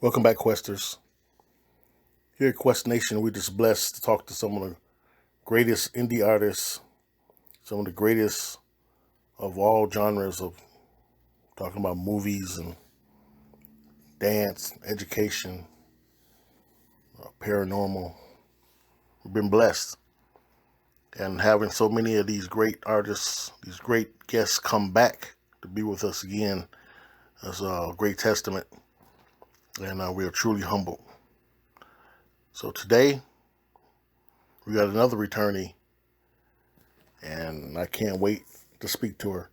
Welcome back, Questers. Here at Quest Nation, we're just blessed to talk to some of the greatest indie artists, some of the greatest of all genres of talking about movies and dance, education, paranormal. We've been blessed. And having so many of these great artists, these great guests come back to be with us again is a great testament. And we are truly humbled. So today, we got another returnee, and I can't wait to speak to her.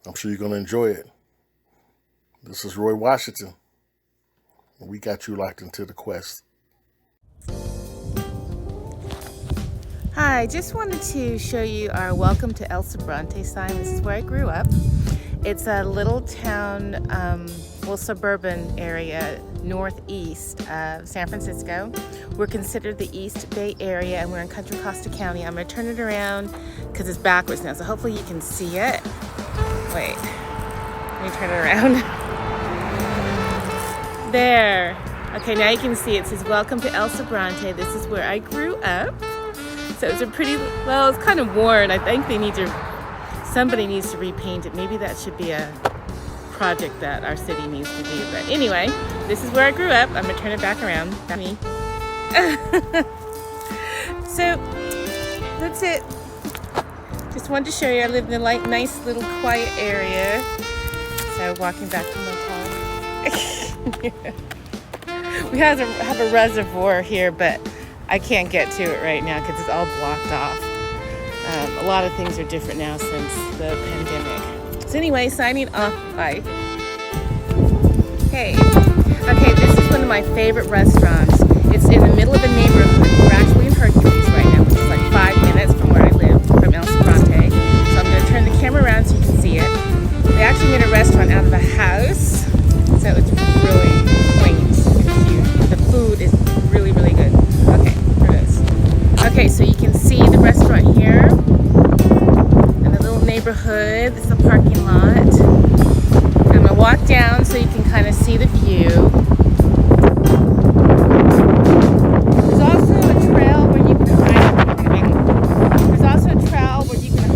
I'm sure you're going to enjoy it. This is Roy Washington, and we got you locked into the quest. Hi, just wanted to show you our Welcome to El Sobrante sign. This is where I grew up. It's a little town, suburban area northeast of San Francisco. We're considered the East Bay area, and we're in Contra Costa County. I'm going to turn it around because it's backwards now, so hopefully you can see it. Wait, let me turn it around. There. Okay, now you can see it says Welcome to El Sobrante. This is where I grew up. So it's a pretty, it's kind of worn. I think somebody needs to repaint it. Maybe that should be a project that our city needs to do. But anyway, this is where I grew up. I'm gonna turn it back around. That's me. So that's it. Just wanted to show you. I live in a nice little quiet area. So walking back to my car. We have a reservoir here, but I can't get to it right now because it's all blocked off. A lot of things are different now since the pandemic. So anyway, signing off. Bye. Okay, this is one of my favorite restaurants. It's in the middle of a neighborhood. We're actually in Hercules right now, which is like 5 minutes from where I live, from El Sobrante. So I'm going to turn the camera around so you can see it. They actually made a restaurant out of a house, so it's really quaint and cute. The food is really, really good. Okay, here it is. Okay, so you can see the restaurant here in the little neighborhood. This is the parking lot. I'm going to walk down so you can kind of see the view. There's also a trail where you can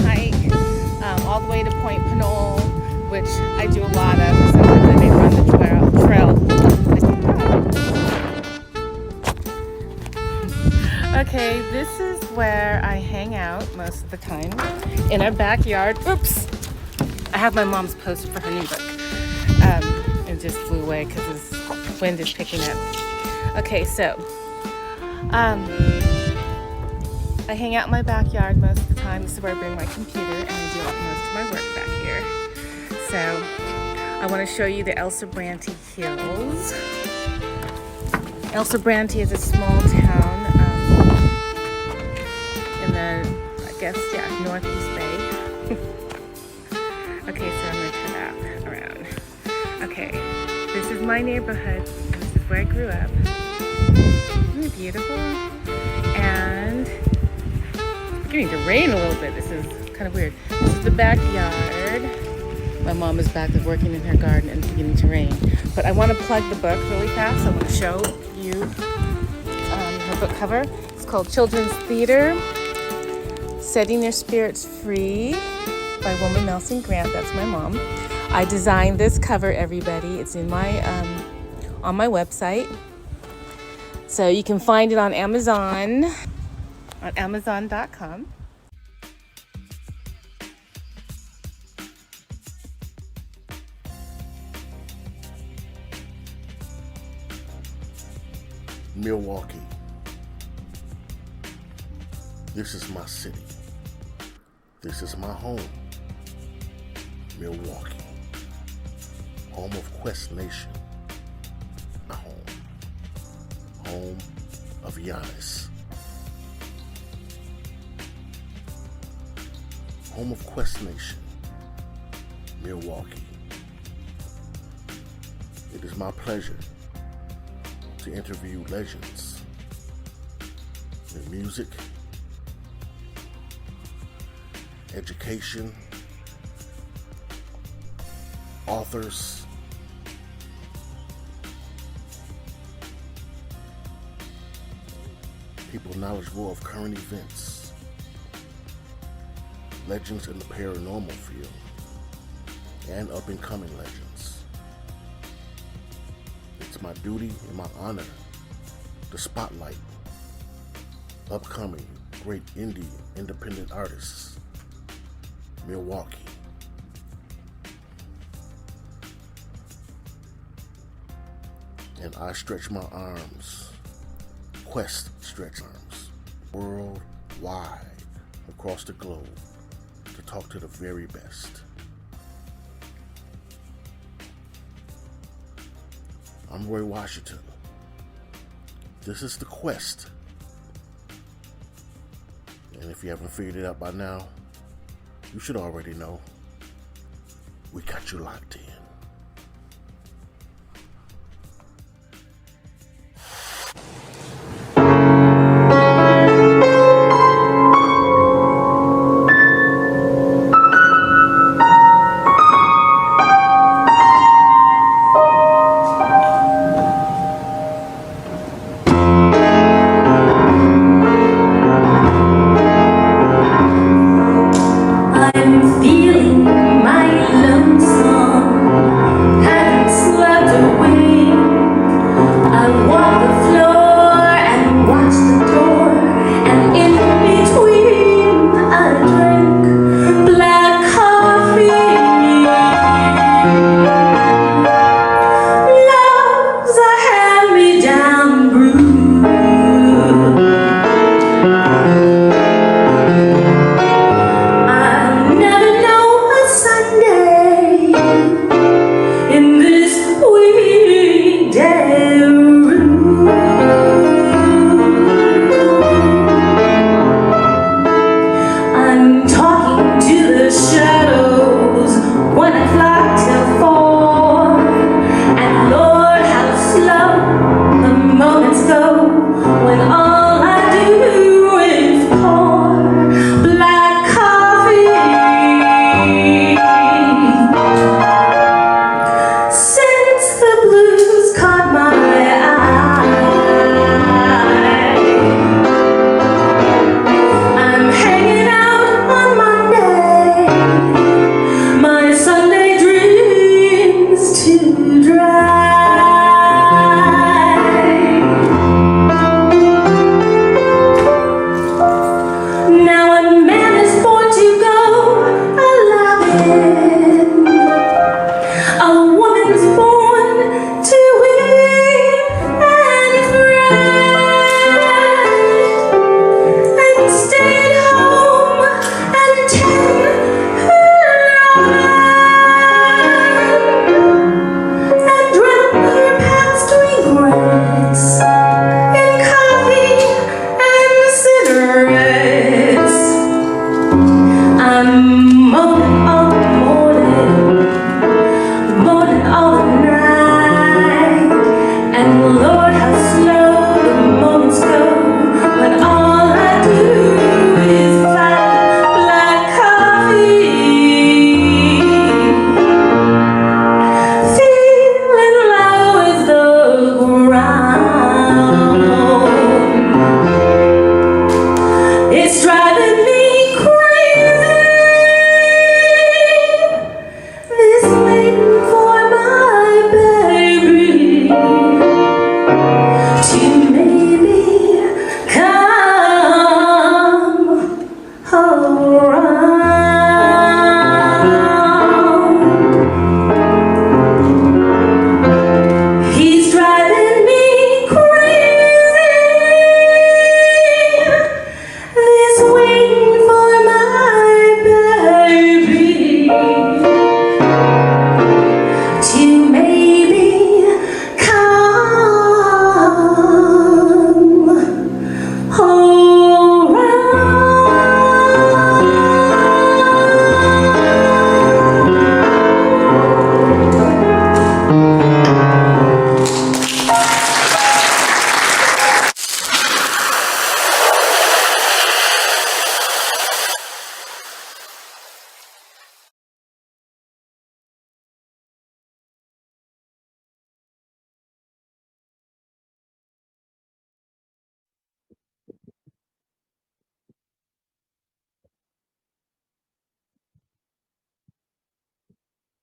hike. All the way to Point Pinole, which I do a lot of. Sometimes I may run the trail. Okay, this is where I hang out most of the time, in our backyard. Oops! I have my mom's poster for her new book. It just flew away because the wind is picking up. Okay, so I hang out in my backyard most of the time. This is where I bring my computer and I do most of my work back here. So I want to show you the El Sobrante Hills. El Sobrante is a small town in the, Northeast Bay. Okay, so I'm going to turn that around. Okay, this is my neighborhood. This is where I grew up. Isn't it beautiful? And it's beginning to rain a little bit. This is kind of weird. This is the backyard. My mom is back working in her garden and it's beginning to rain. But I want to plug the book really fast. I want to show you her book cover. It's called Children's Theater, Setting Their Spirits Free by woman Melson Grant. That's my mom. I designed this cover, everybody. It's in my on my website. So you can find it on Amazon, on Amazon.com. Milwaukee. This is my city. This is my home. Milwaukee. Home of Quest Nation. My home. Home of Giannis. Home of Quest Nation. Milwaukee. It is my pleasure to interview legends in music, education, authors, knowledgeable of current events, legends in the paranormal field, and up-and-coming legends. It's my duty and my honor to spotlight upcoming great indie independent artists, Milwaukee. And I stretch my arms, Quest stretch arms, worldwide, across the globe, to talk to the very best. I'm Roy Washington. This is the Quest. And if you haven't figured it out by now, you should already know. We got you locked in.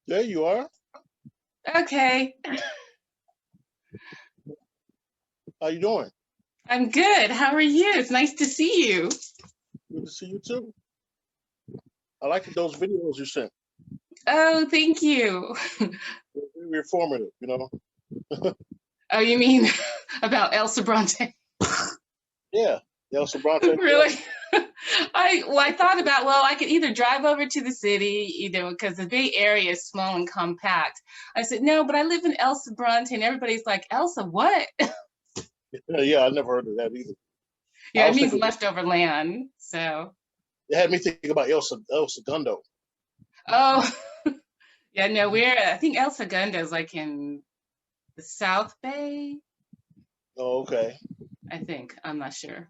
There you are. Okay. How you doing? I'm good. How are you? It's nice to see you. Good to see you too. I liked those videos you sent. Oh, thank you. Very informative, you know. Oh, you mean about Elsa Bronte? Yeah, Elsa Bronte. Really? I thought about, well, I could either drive over to the city, you know, because the Bay Area is small and compact. I said, no, but I live in Elsa Bronte, and everybody's like, Elsa, what? Yeah, I never heard of that either. Yeah, it means leftover land. So it had me thinking about El Segundo. Oh, yeah, no, I think El Segundo is like in the South Bay. Oh, okay. I think, I'm not sure.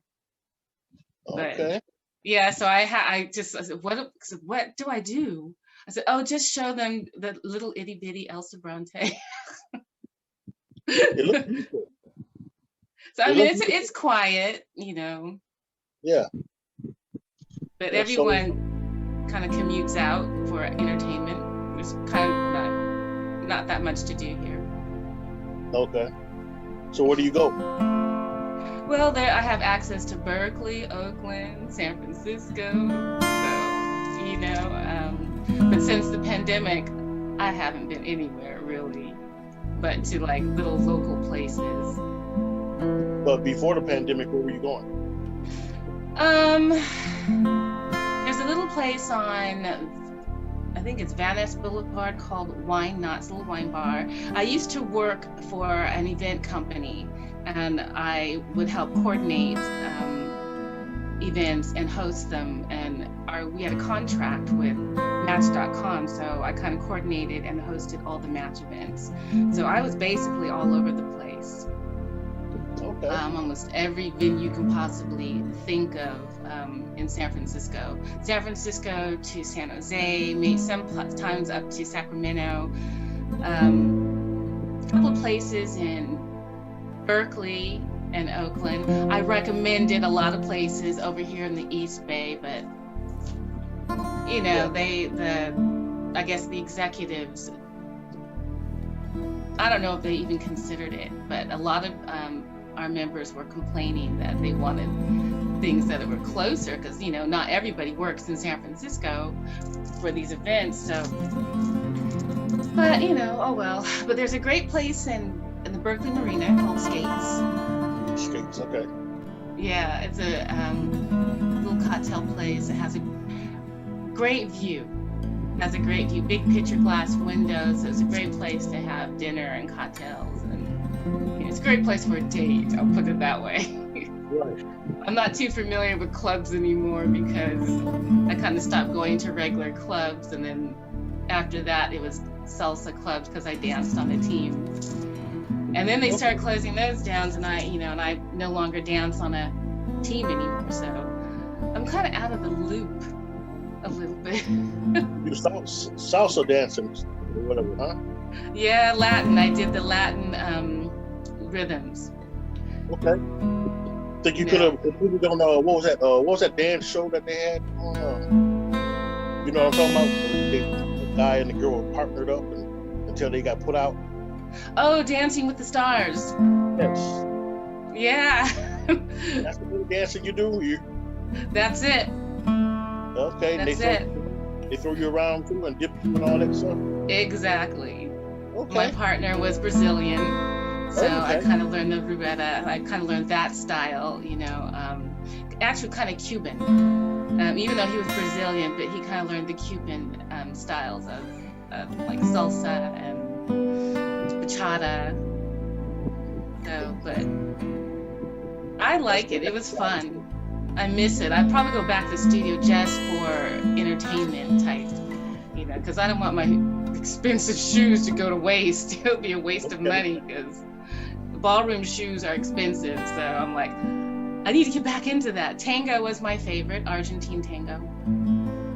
Okay. But yeah, so I said, what do I do? I said, oh, just show them the little itty bitty Elsa Bronte. It looks beautiful. So I mean, it's quiet, you know. Yeah. But everyone kind of commutes out for entertainment. There's kind of not that much to do here. Okay. So where do you go? Well, I have access to Berkeley, Oakland, San Francisco. So, you know, but since the pandemic, I haven't been anywhere really, but to like little local places. But before the pandemic, where were you going? There's a little place on, I think it's Van Ness Boulevard, called Wine Knots, a little wine bar. I used to work for an event company, and I would help coordinate events and host them. And we had a contract with Match.com, so I kind of coordinated and hosted all the Match events. So I was basically all over the place. Okay. Almost every venue you can possibly think of in San Francisco. San Francisco to San Jose, maybe sometimes up to Sacramento. A couple of places in Berkeley and Oakland. I recommended a lot of places over here in the East Bay, but you know, I guess the executives, I don't know if they even considered it, but a lot of our members were complaining that they wanted things that were closer, because you know, not everybody works in San Francisco for these events. So, but you know, oh well. But there's a great place in the Berkeley Marina called Skates. Skates, okay. Yeah, it's a little cocktail place. It has a great view. Big picture glass windows. So it's a great place to have dinner and cocktails, and you know, it's a great place for a date. I'll put it that way. Right. I'm not too familiar with clubs anymore because I kind of stopped going to regular clubs, and then after that it was salsa clubs because I danced on a team. And then they started closing those down, and I no longer dance on a team anymore. So I'm kind of out of the loop a little bit. You salsa dancing or whatever, huh? Yeah, Latin. I did the Latin rhythms. Okay. Think you could have improved on what was that dance show that they had? You know what I'm talking about? The guy and the girl were partnered up until they got put out. Oh, Dancing with the Stars. Yes. Yeah. That's the kind of dancing you do. That's it. Okay. That's they throw you around too and dip you and all that stuff. Exactly. Okay. My partner was Brazilian, so okay. I kind of learned the rueda. I kind of learned that style, you know. Actually, kind of Cuban. Even though he was Brazilian, but he kind of learned the Cuban styles of like salsa and bachata. So, but I like it. It was fun. I miss it. I'd probably go back to the studio just for entertainment type, you know, because I don't want my expensive shoes to go to waste. It would be a waste of money because the ballroom shoes are expensive. So I'm like, I need to get back into that. Tango was my favorite, Argentine tango.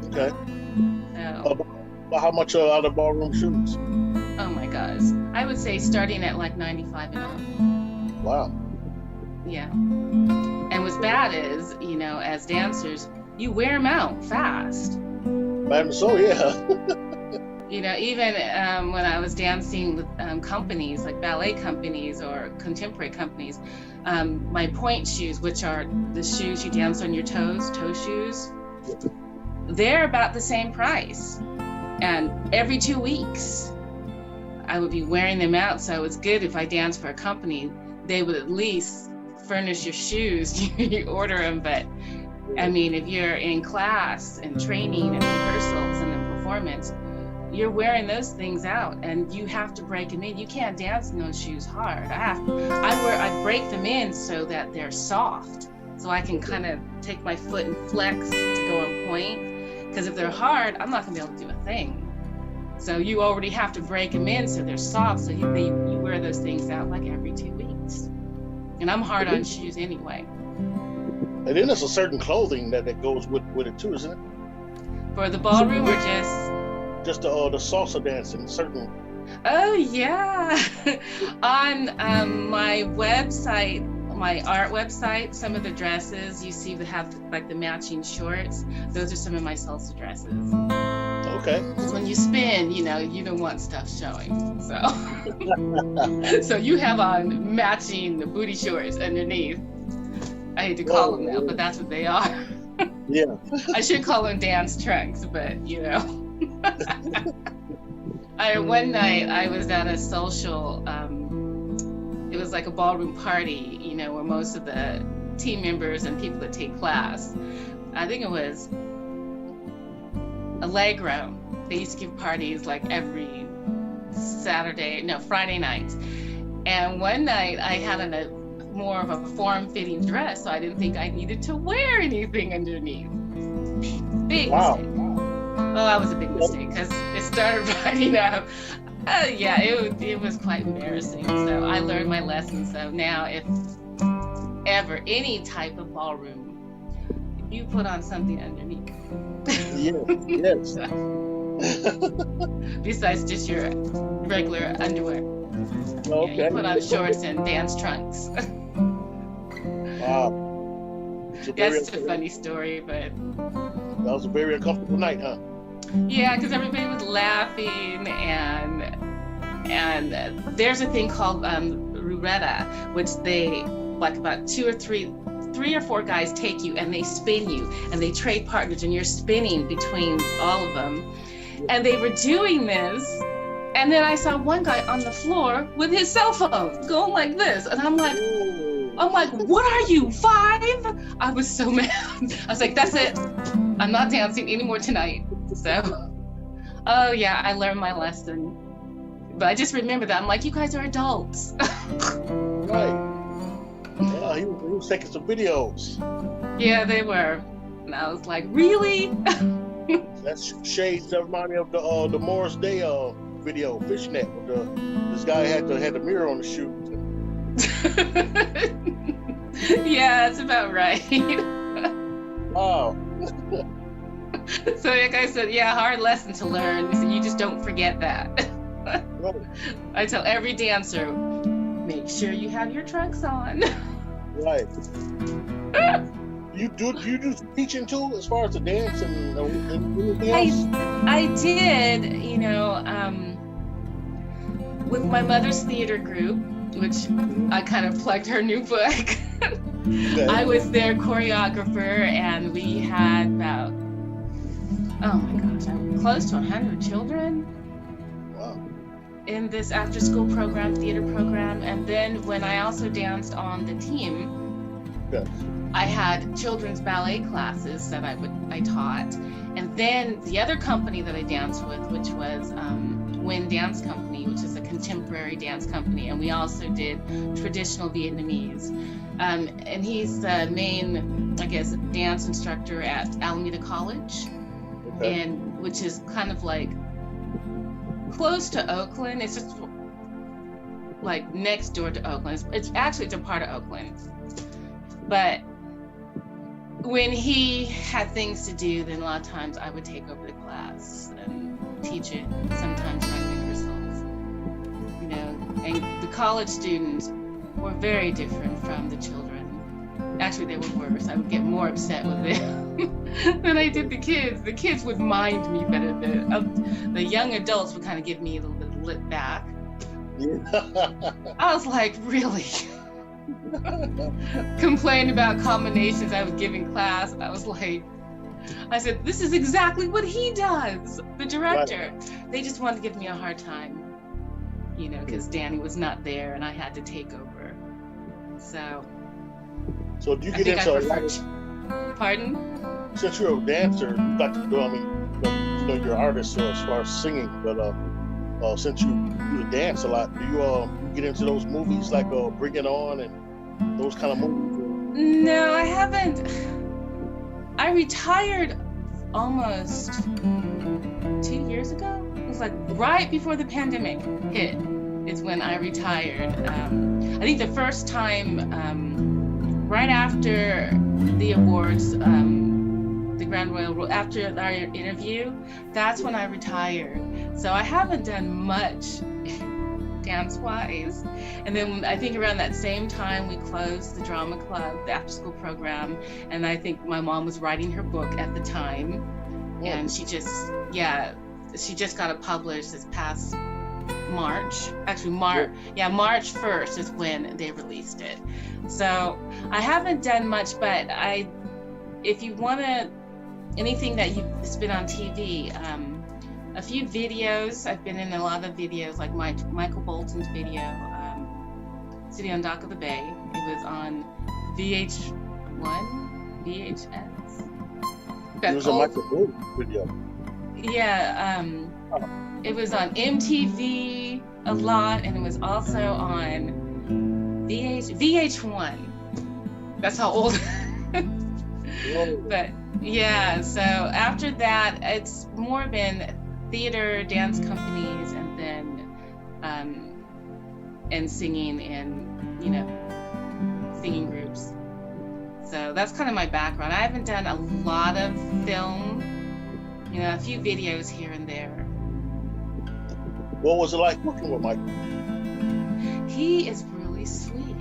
Okay. So, how much are the ballroom shoes? oh my gosh. I would say starting at like 95 and up. Wow. Yeah. And what's bad is, you know, as dancers, you wear them out fast. So, yeah. You know, even when I was dancing with companies like ballet companies or contemporary companies, my point shoes, which are the shoes you dance on your toes, toe shoes, they're about the same price. And every 2 weeks, I would be wearing them out. So it's good if I dance for a company, they would at least furnish your shoes, you order them. But I mean, if you're in class and training and rehearsals and then performance, you're wearing those things out and you have to break them in. You can't dance in those shoes hard. I break them in so that they're soft, so I can kind of take my foot and flex to go on point. Because if they're hard, I'm not gonna be able to do a thing. So you already have to break them in so they're soft, so you wear those things out like every 2 weeks. And I'm hard on shoes anyway. And then there's a certain clothing that goes with it too, isn't it? For the ballroom or just the salsa dancing, certain. Oh yeah. On my website, my art website, some of the dresses you see that have like the matching shorts, those are some of my salsa dresses. Okay. Because when you spin, you know, you don't want stuff showing. So so you have on matching booty shorts underneath. I hate to call them that, but that's what they are. Yeah. I should call them dance trunks, but you know. One night I was at a social, it was like a ballroom party, you know, where most of the team members and people that take class, I think it was Allegro. They used to give parties like every Friday night. And one night I had more of a form-fitting dress, so I didn't think I needed to wear anything underneath. Big mistake. Oh, that was a big mistake because it started riding up. Yeah, it was quite embarrassing. So I learned my lesson. So now, if ever any type of ballroom, you put on something underneath. Yes. Besides just your regular underwear. Okay. Yeah, you put on shorts and dance trunks. Wow. That's a funny story, but that was a very uncomfortable night, huh? Yeah, because everybody was laughing, and there's a thing called Ruretta, which they, like about three or four guys take you and they spin you and they trade partners and you're spinning between all of them. And they were doing this, and then I saw one guy on the floor with his cell phone going like this, and I'm like, what are you, 5? I was so mad. I was like, that's it. I'm not dancing anymore tonight. So, oh yeah, I learned my lesson. But I just remember that. I'm like, you guys are adults. Right. Yeah, he was taking some videos. Yeah, they were. And I was like, really? That's shades that remind me of the Morris Day video, Fishnet. This guy had the mirror on the shoe. Yeah, that's about right. Wow. So like I said, yeah, hard lesson to learn. So you just don't forget that. Right. I tell every dancer, make sure you have your trunks on. Right. You do some teaching too, as far as the dance and anything else? I did, you know, with my mother's theater group, which I kind of plugged her new book. Okay. I was their choreographer, and we had about, oh my gosh, close to 100 children. Wow. In this after-school program, theater program. And then when I also danced on the team, yes, I had children's ballet classes that I taught. And then the other company that I danced with, which was Win Dance Company, which is a contemporary dance company, and we also did traditional Vietnamese. And he's the main, I guess, dance instructor at Alameda College, okay, and which is kind of like close to Oakland. It's just like next door to Oakland. It's a part of Oakland. But when he had things to do, then a lot of times I would take over the class and teach it, sometimes run rehearsals. You know, and the college students were very different from the children. Actually, they were worse. I would get more upset with them than I did the kids. The kids would mind me better. The young adults would kind of give me a little bit of lip back. Yeah. I was like, really? Complain about combinations I would give in class. And I said, this is exactly what he does, the director. Right. They just wanted to give me a hard time, you know, because Danny was not there and I had to take over. So do you get into Pardon? Since you're a dancer, you got to do, I mean, you know, you're an artist as far as singing, but since you dance a lot, do you get into those movies like Bring It On and those kind of movies? No, I haven't. I retired almost 2 years ago. It was like right before the pandemic hit is when I retired. I think the first time, right after the awards, the Grand Royal, after our interview, that's when I retired. So I haven't done much dance-wise. And then I think around that same time, we closed the drama club, the after-school program. And I think my mom was writing her book at the time. And she just got it published this past March. Actually, March 1st is when they released it. So I haven't done much, but if you want anything that it's been on TV, a few videos, I've been in a lot of videos, like Michael Bolton's video, City on Dock of the Bay. It was on VH1, VHS. It was a Michael Bolton video. Yeah, it was on MTV a lot, and it was also on VH1. That's how old. But yeah, so after that, it's more been theater, dance companies, and then and singing in, you know, singing groups. So that's kind of my background. I haven't done a lot of film, you know, a few videos here and there. What was it like working with Michael? He is really sweet.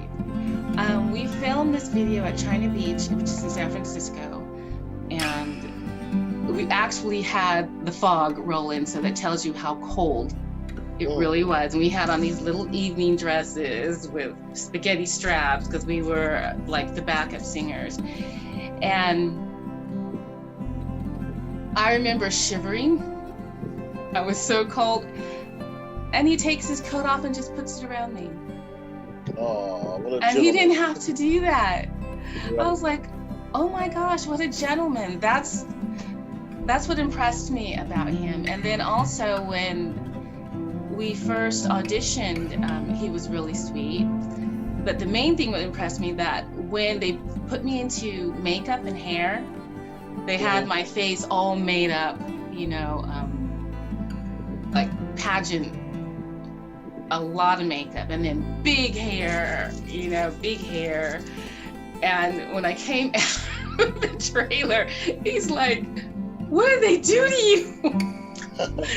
We filmed this video at China Beach, which is in San Francisco, and we actually had the fog roll in, so that tells you how cold it really was. And we had on these little evening dresses with spaghetti straps because we were like the backup singers. And I remember shivering. I was so cold. And he takes his coat off and just puts it around me. Oh, what a and gentleman. He didn't have to do that. Yeah. I was like, oh my gosh, what a gentleman. That's what impressed me about him. And then also when we first auditioned, he was really sweet. But the main thing that impressed me, that when they put me into makeup and hair, they had my face all made up, you know, like pageant, a lot of makeup, and then big hair, you know, big hair. And when I came out of the trailer, he's like, what did they do to you?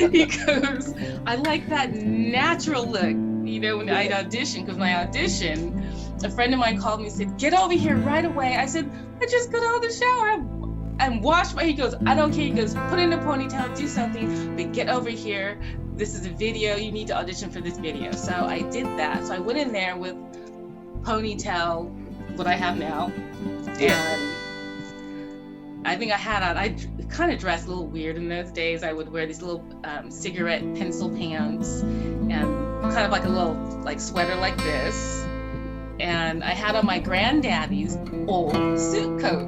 He goes, I like that natural look, you know, when I auditioned, because when I auditioned, a friend of mine called me and said, get over here right away. I said, I just got out of the shower and washed my, he goes, I don't care. He goes, put in a ponytail, do something, but get over here. This is a video, you need to audition for this video. So I did that. So I went in there with ponytail, what I have now. And I think I had on, I kind of dressed a little weird in those days. I would wear these little cigarette pencil pants and kind of like a little like sweater like this. And I had on my granddaddy's old suit coat.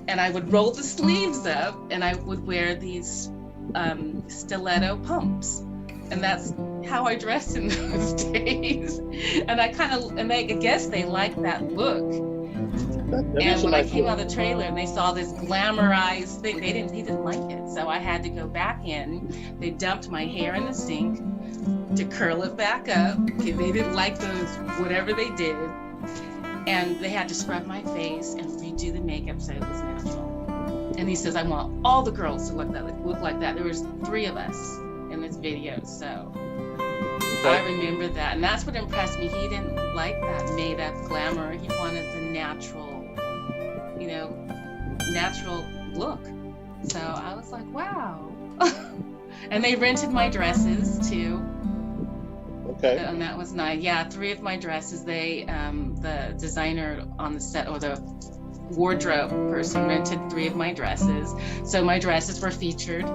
And I would roll the sleeves up and I would wear these stiletto pumps. And that's how I dressed in those days. And I guess they liked that look. And when I came out of the trailer and they saw this glamorized thing, he didn't like it. So I had to go back in. They dumped my hair in the sink to curl it back up. Okay, they didn't like those, whatever they did. And they had to scrub my face and redo the makeup so it was natural. And he says, I want all the girls to look like that. There was 3 of us in this video, so I remember that. And that's what impressed me. He didn't like that made up glamour. He wanted the natural natural look. So I was like, wow. And they rented my dresses too. Okay. And that was nice. Yeah, 3 of my dresses, they, the designer on the set, or the wardrobe person, rented 3 of my dresses. So my dresses were featured.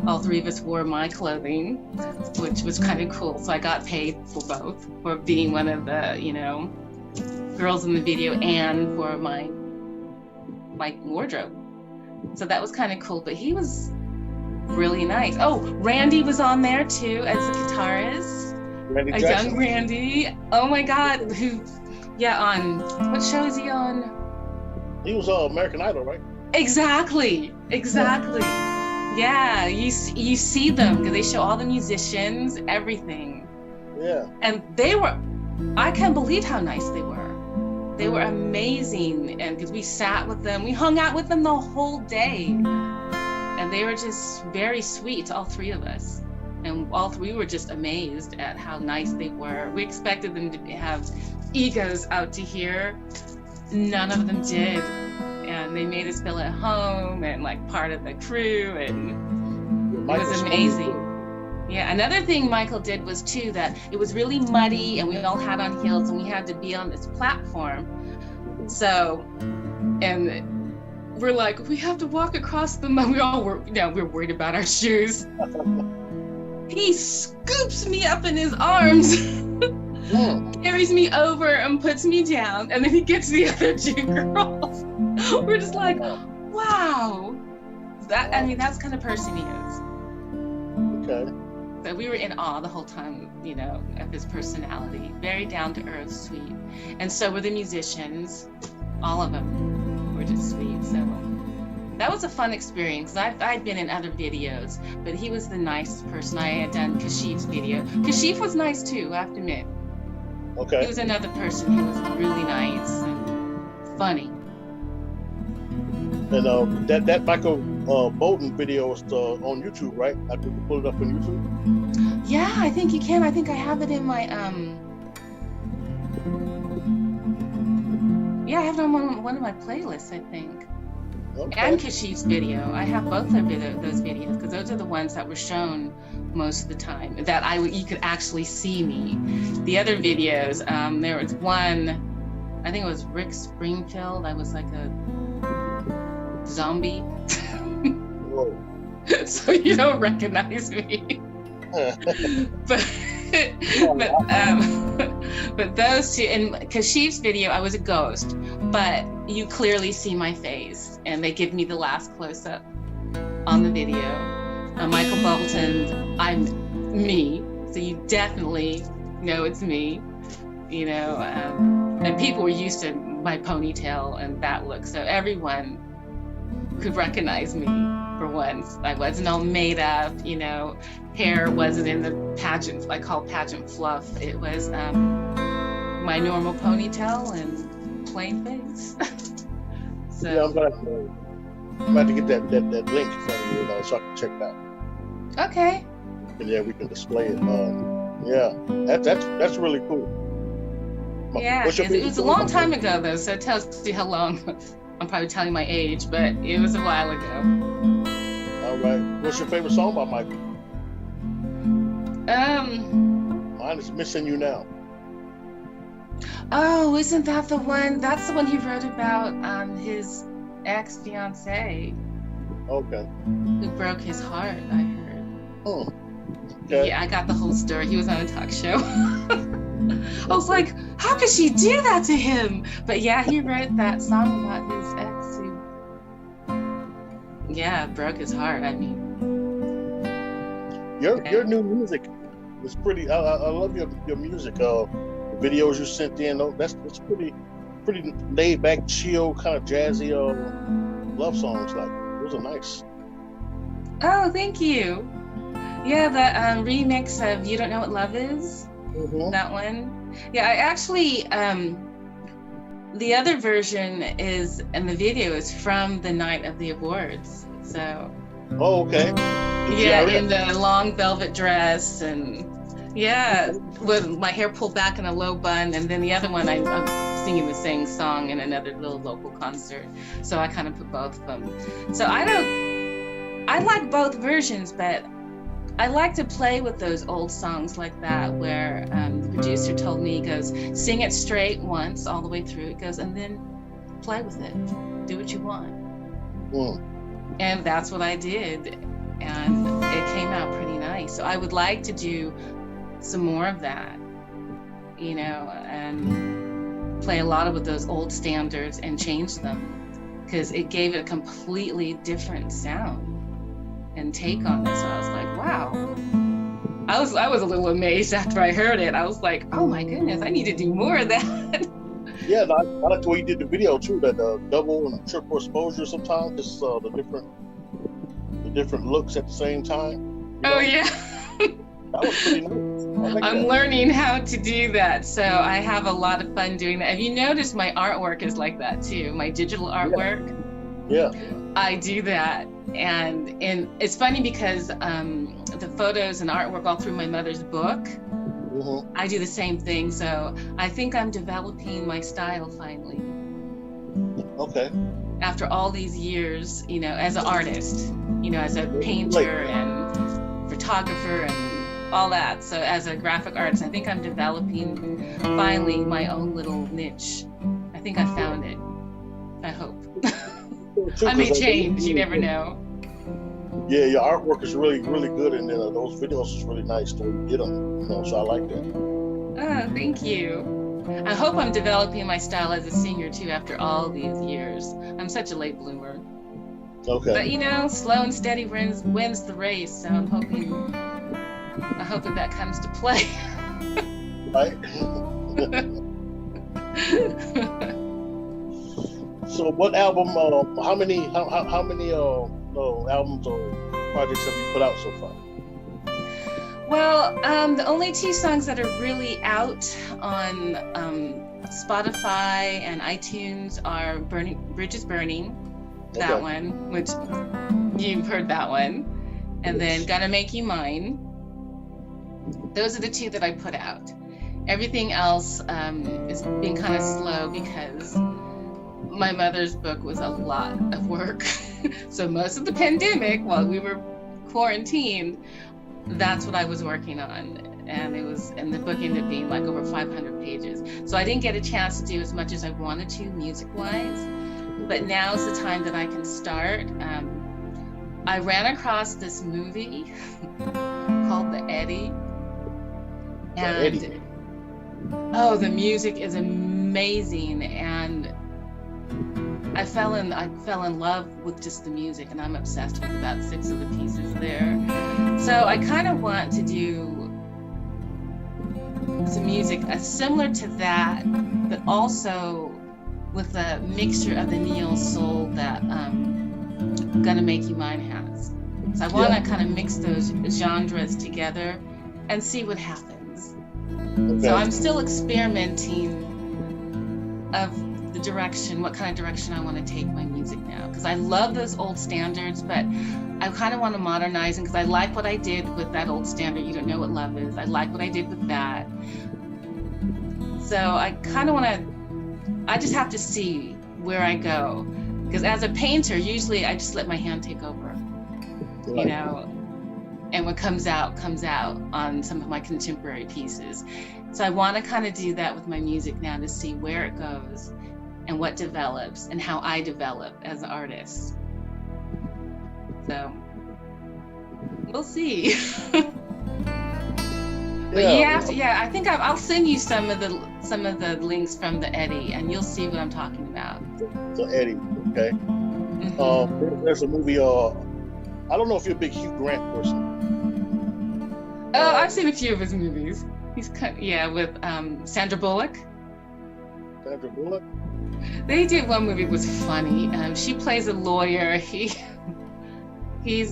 All 3 of us wore my clothing, which was kind of cool. So I got paid for both, for being one of the, you know, girls in the video and for my wardrobe. So that was kind of cool, but he was really nice. Oh, Randy was on there too as a guitarist. Randy a Jackson. Young Randy. Oh my God. Who, yeah, on, what show is he on? He was American Idol, right? Exactly. Yeah, you see them because they show all the musicians, everything. Yeah. And they were, I can't believe how nice they were. They were amazing, and because we sat with them, we hung out with them the whole day, and they were just very sweet to all 3 of us. And all 3 were just amazed at how nice they were. We expected them to have egos out to here. None of them did. And they made us feel at home and like part of the crew, and it was amazing. Yeah, another thing Michael did was too that it was really muddy and we all had on heels and we had to be on this platform. So, and we're like, we have to walk across the mud. We all were, you know, we were worried about our shoes. He scoops me up in his arms, carries me over and puts me down, and then he gets the other 2 girls. We're just like, wow. That, I mean, that's the kind of person he is. Okay. But we were in awe the whole time, you know, of his personality. Very down to earth, sweet. And so were the musicians. All of them were just sweet. So that was a fun experience. I'd been in other videos, but he was the nicest person. I had done Kashif's video. Kashif was nice too, I have to admit. Okay. He was another person who was really nice and funny. And that Michael Bolton video is on YouTube, right? I can pull it up on YouTube. Yeah, I think you can. I think I have it in my yeah, I have it on one of my playlists, I think. Okay. And Kashif's video. I have both of those videos because those are the ones that were shown most of the time that you could actually see me. The other videos, there was one, I think it was Rick Springfield. I was like a zombie. Whoa. So you don't recognize me. but those 2, and Kashif's video, I was a ghost, but you clearly see my face, and they give me the last close-up on the video. Michael Bolton's, I'm me, so you definitely know it's me, you know, and people were used to my ponytail and that look, so everyone could recognize me for once. I wasn't all made up, you know, hair wasn't in the pageant, I call pageant fluff. It was my normal ponytail and plain face. So Yeah, I'm about to get that link from you, so I can check it out. okay. And yeah, we can display it. Yeah, that's really cool. Yeah, What's your it was a long time ago though, so it tells you how long. I'm probably telling my age, but it was a while ago. All right. What's your favorite song by Michael? Mine is Missing You Now. Oh, isn't that the one? That's the one he wrote about his ex-fiancée Okay. who broke his heart, I heard. Oh. Okay. Yeah, I got the whole story. He was on a talk show. I was like, how could she do that to him? But yeah, he wrote that song about his ex who, yeah, broke his heart. I mean, Your new music is pretty. I love your music. The videos you sent in, that's pretty laid back, chill, kind of jazzy love songs. Like those are nice. oh, thank you. Yeah, the remix of You Don't Know What Love Is. Mm-hmm. That one. Yeah, I actually, the other version is, and the video is from the night of the awards. So, Oh, okay. yeah, in the long velvet dress, and Yeah, with my hair pulled back in a low bun, and then the other one I'm singing the same song in another little local concert. So I kind of put both of them. So I like both versions, but I like to play with those old songs like that, where the producer told me, he goes, sing it straight once all the way through. It goes, and then play with it, do what you want. And that's what I did, and it came out pretty nice. So I would like to do some more of that, you know, and play a lot with those old standards and change them, because it gave it a completely different sound and take on it. So I was like, wow. I was a little amazed after I heard it. I was like, oh my goodness, I need to do more of that. Yeah, I like the way you did the video too, that double and triple exposure sometimes, just the different looks at the same time. Oh yeah. That was pretty nice. I'm learning how to do that, so I have a lot of fun doing that. Have you noticed my artwork is like that too? My digital artwork. Yeah. I do that, and it's funny because the photos and artwork all through my mother's book, I do the same thing. So I think I'm developing my style finally. Okay. After all these years, you know, as an artist, you know, as a painter and photographer and all that. So as a graphic artist, I think I'm developing finally my own little niche. I think I found it. I hope. I may change, you never know. Yeah, your artwork is really, really good, and those videos is really nice to get them, you know, so I like that. Oh, thank you. I hope I'm developing my style as a singer too after all these years. I'm such a late bloomer. Okay. But you know, slow and steady wins the race, so I'm hoping that comes to play. Right. So what album, how many albums or projects have you put out so far? Well, the only 2 songs that are really out on Spotify and iTunes are Bridges Burning, that one, which you've heard that one, and then Gonna Make You Mine. Those are the 2 that I put out. Everything else is being kind of slow because my mother's book was a lot of work. So most of the pandemic, while we were quarantined, that's what I was working on. And the book ended up being like over 500 pages. So I didn't get a chance to do as much as I wanted to music-wise, but now's the time that I can start. I ran across this movie called The Eddy. And oh, the music is amazing, and I fell in love with just the music, and I'm obsessed with about 6 of the pieces there. So I kind of want to do some music similar to that, but also with a mixture of the neo soul that Gonna Make You Mine has. So I want to kind of mix those genres together and see what happens. Okay. So I'm still experimenting of the direction, what kind of direction I want to take my music now, because I love those old standards, but I kind of want to modernize them because I like what I did with that old standard, You Don't Know What Love Is. I like what I did with that. So I kind of want to, I just have to see where I go, because as a painter, usually I just let my hand take over, you know, and what comes out on some of my contemporary pieces. So I want to kind of do that with my music now to see where it goes and what develops and how I develop as an artist. So we'll see. But you have to, I think I'll send you some of the links from the Eddy, and you'll see what I'm talking about. The Eddy, okay. Mm-hmm. There's a movie. I don't know if you're a big Hugh Grant person. Oh, I've seen a few of his movies. He's with Sandra Bullock. Sandra Bullock. They did one movie was funny. She plays a lawyer. He's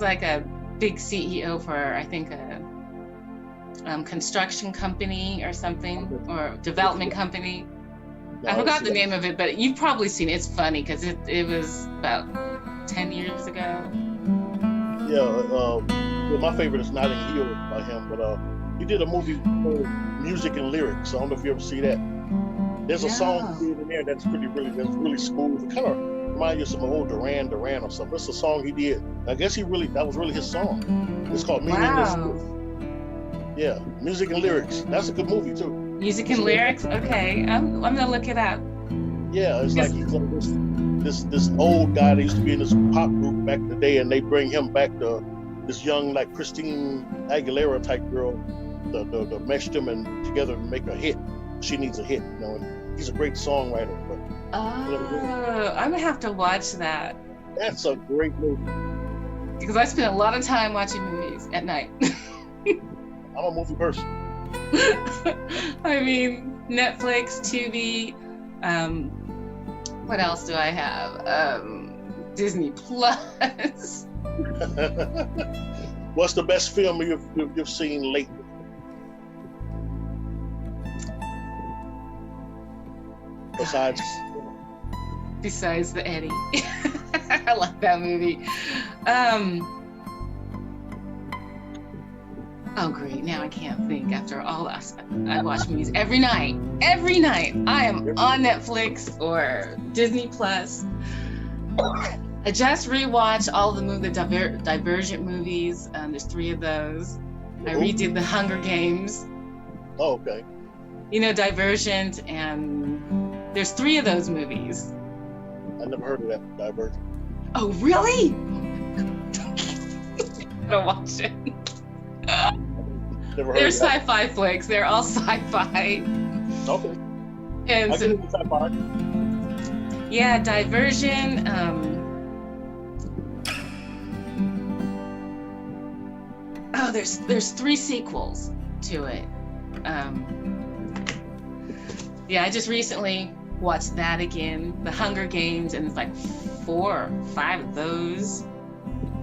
like a big CEO for, I think, a construction company or something, or development company. I forgot the name of it, but you've probably seen it. It's funny because it was about 10 years ago. Yeah, my favorite is Notting Hill by him, but He did a movie called Music and Lyrics. I don't know if you ever see that. There's a song he did in there that's really smooth. It kind of reminds you of some old Duran or something. It's a song he did. I guess that was really his song. It's called Meaningless. Yeah, Music and Lyrics. That's a good movie too. Music and Lyrics? Okay, I'm gonna look it up. Yeah, it's like he's this old guy that used to be in this pop group back in the day, and they bring him back to this young, like Christine Aguilera type girl, the mesh them and together to make a hit. She needs a hit, and he's a great songwriter. But I'm gonna have to watch that. That's a great movie. Because I spend a lot of time watching movies at night. I'm a movie person. I mean, Netflix, Tubi. What else do I have? Disney Plus. What's the best film you've seen lately? Besides the Eddie. I like that movie. Oh great, now I can't think after all that. I watch movies every night. Every night I am on Netflix or Disney Plus. I just rewatched all the Divergent movies. There's 3 of those. I redid the Hunger Games. Oh, okay. Divergent, and there's 3 of those movies. I never heard of that, Divergent. Oh, really? Gotta watch it. They're sci-fi flicks. They're all sci-fi. Okay. And so, sci-fi. Yeah, Divergent. There's 3 sequels to it. Yeah, I just recently watched that again. The Hunger Games, and it's like 4 or 5 of those.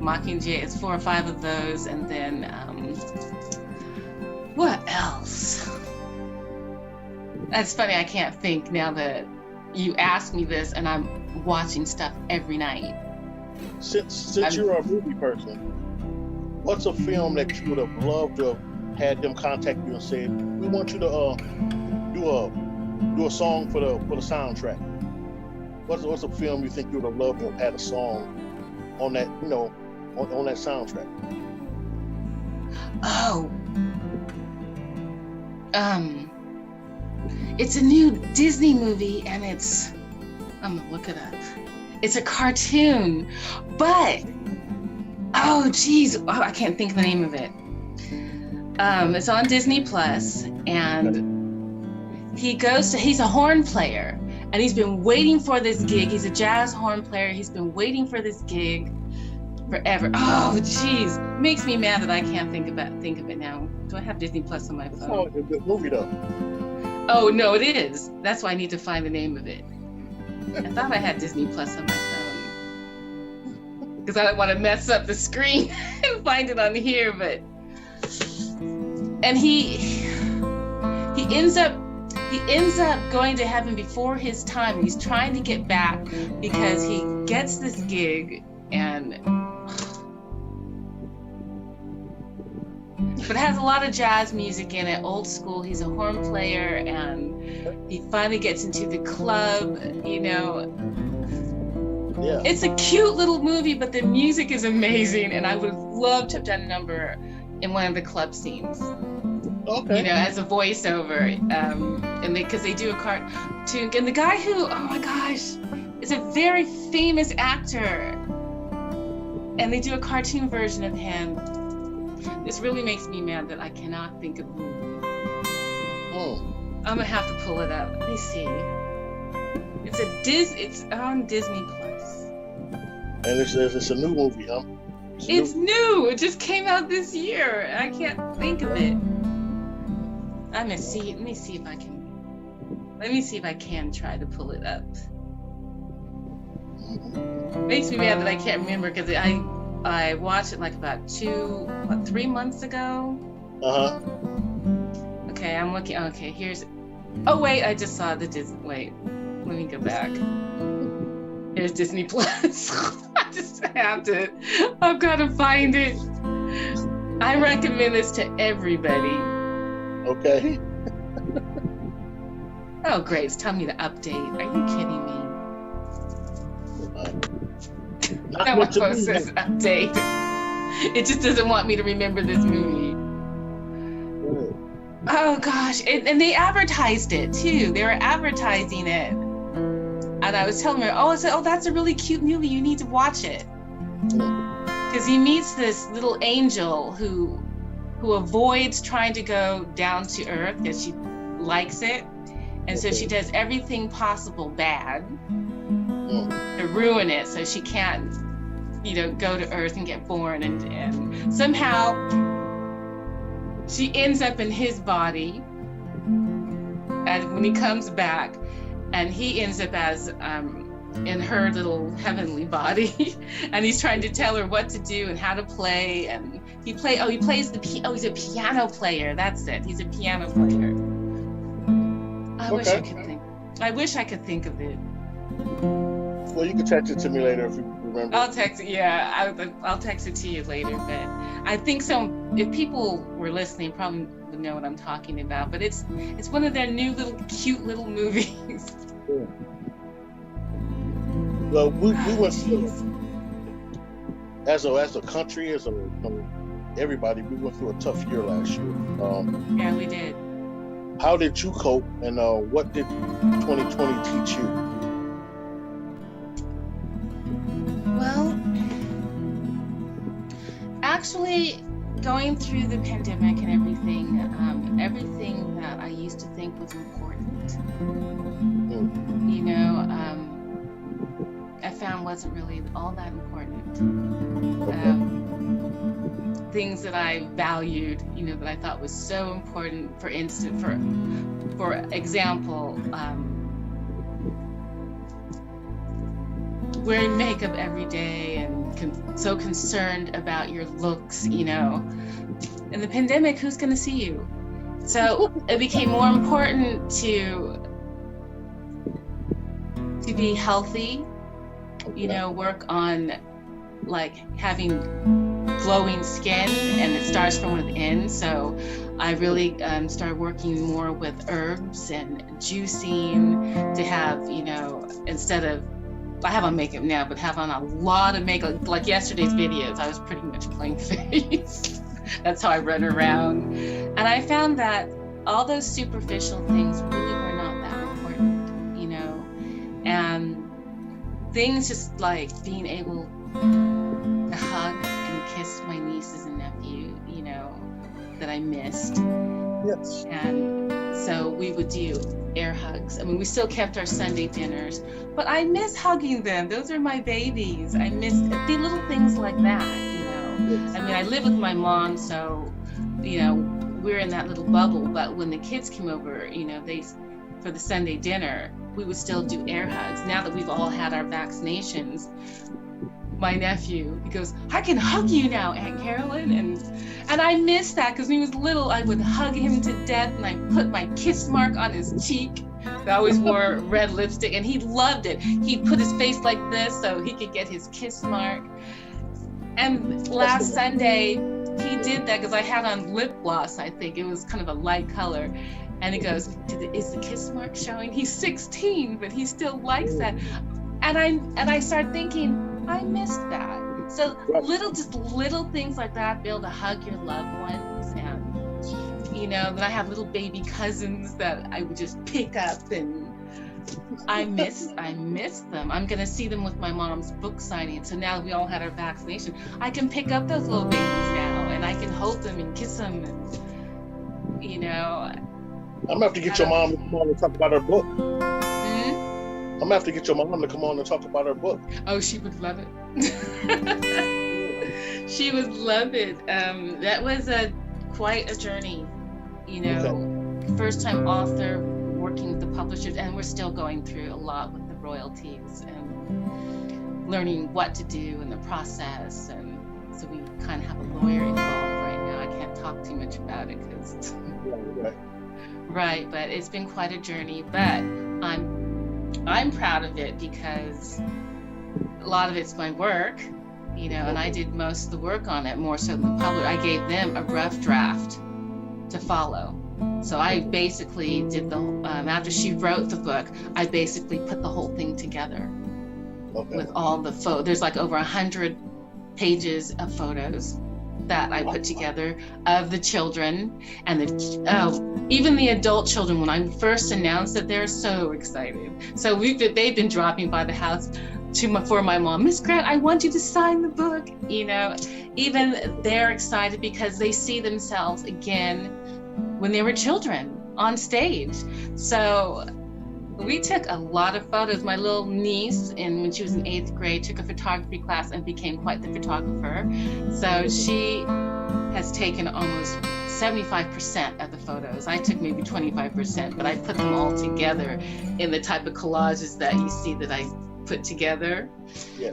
Mockingjay, it's 4 or 5 of those, and then what else? That's funny, I can't think now that you asked me this, and I'm watching stuff every night. Since you're a movie person, what's a film that you would have loved to have had them contact you and said, we want you to do a song for the soundtrack? What's a film you think you would have loved to have had a song on that, on that soundtrack? Oh. It's a new Disney movie, and I'm gonna look it up. It's a cartoon, but I can't think of the name of it. It's on Disney Plus, and he's a horn player, and he's been waiting for this gig. He's a jazz horn player. He's been waiting for this gig forever. Oh, geez, makes me mad that I can't think of it now. Do I have Disney Plus on my phone? Oh, it's a good movie though. Oh no, it is. That's why I need to find the name of it. I thought I had Disney Plus on my phone because I don't want to mess up the screen and find it on here. But he ends up going to heaven before his time. He's trying to get back because he gets this gig but it has a lot of jazz music in it, old school. He's a horn player, and he finally gets into the club, Yeah. It's a cute little movie, but the music is amazing, and I would love to have done a number in one of the club scenes. Okay. As a voiceover, and because they do a cartoon, and the guy who, oh my gosh, is a very famous actor, and they do a cartoon version of him. This really makes me mad that I cannot think of the movie. I'm gonna have to pull it up. Let me see. It's on Disney Plus. And it's a new movie, huh? It's new. It just came out this year. I can't think of it. Let me see if I can try to pull it up. Makes me mad that I can't remember because I watched it like about 3 months ago. Okay, I'm looking. Okay, here's. Oh wait, I just saw wait, let me go back. Here's Disney Plus. I've got to find it. I recommend this to everybody. Okay. Oh, great. It's telling me to update. Are you kidding me? Not Now my what to phone do. says update. It just doesn't want me to remember this movie. Oh gosh, and they advertised it too. They were advertising it, and I was telling her, "Oh, that's a really cute movie. You need to watch it." Because he meets this little angel who avoids trying to go down to Earth because she likes it, and so she does everything possible bad to ruin it, so she can't, go to Earth and get born, and somehow she ends up in his body, and when he comes back, and he ends up as in her little heavenly body, and he's trying to tell her what to do and how to play, and he's a piano player. That's it. He's a piano player. I wish I could think of it. Well, you can text it to me later if you remember. I'll text it. Yeah, I'll text it to you later. But I think if people were listening, probably would know what I'm talking about. But it's one of their new cute little movies. Yeah. Well, we went through, as a country, everybody, we went through a tough year last year. Yeah, we did. How did you cope, and what did 2020 teach you? Well, actually, going through the pandemic and everything that I used to think was important, I found wasn't really all that important. Things that I valued, that I thought was so important. For instance, for example, wearing makeup every day and so concerned about your looks, In the pandemic, who's going to see you? So it became more important to be healthy, work on having glowing skin, and it starts from within. So I really started working more with herbs and juicing to have, instead of, I have on makeup now, but have on a lot of makeup. Like yesterday's videos, I was pretty much plain face. That's how I run around. And I found that all those superficial things really were not that important, and things just like being able to hug and kiss my nieces and nephew, that I missed. Yes. And so we would do air hugs. I mean, we still kept our Sunday dinners, but I miss hugging them. Those are my babies. I miss the little things like that, Yes. I mean, I live with my mom, so, we're in that little bubble, but when the kids came over, for the Sunday dinner, we would still do air hugs. Now that we've all had our vaccinations, my nephew, he goes, "I can hug you now, Aunt Carolyne," and I miss that, because when he was little, I would hug him to death, and I put my kiss mark on his cheek. I always wore red lipstick, and he loved it. He'd put his face like this so he could get his kiss mark. And last Sunday, he did that because I had on lip gloss, I think. It was kind of a light color. And he goes, "Is the kiss mark showing?" He's 16, but he still likes that. And I started thinking, I missed that. So little things like that, be able to hug your loved ones, and then I have little baby cousins that I would just pick up, and I miss them. I'm gonna see them with my mom's book signing. So now that we all had our vaccination, I can pick up those little babies now, and I can hold them and kiss them, and I'm gonna have to get your mom to come on and talk about her book. I'm gonna have to get your mom to come on and talk about her book. Oh, she would love it. She would love it. That was quite a journey, Okay. First time author, working with the publishers, and we're still going through a lot with the royalties and learning what to do in the process. And so we kind of have a lawyer involved right now. I can't talk too much about it because right, but it's been quite a journey. But I'm proud of it because a lot of it's my work, and I did most of the work on it, more so than the publisher. I gave them a rough draft to follow. So I basically did after she wrote the book, I basically put the whole thing together with all the photos. There's like over 100 pages of photos that I put together of the children, and even the adult children. When I first announced it, they're so excited. So they've been dropping by the house for my mom, Miss Grant, I want you to sign the book. You know, even they're excited because they see themselves again when they were children on stage. So we took a lot of photos. My little niece, when she was in 8th grade, took a photography class and became quite the photographer. So she has taken almost 75% of the photos. I took maybe 25%, but I put them all together in the type of collages that you see that I put together. Yeah.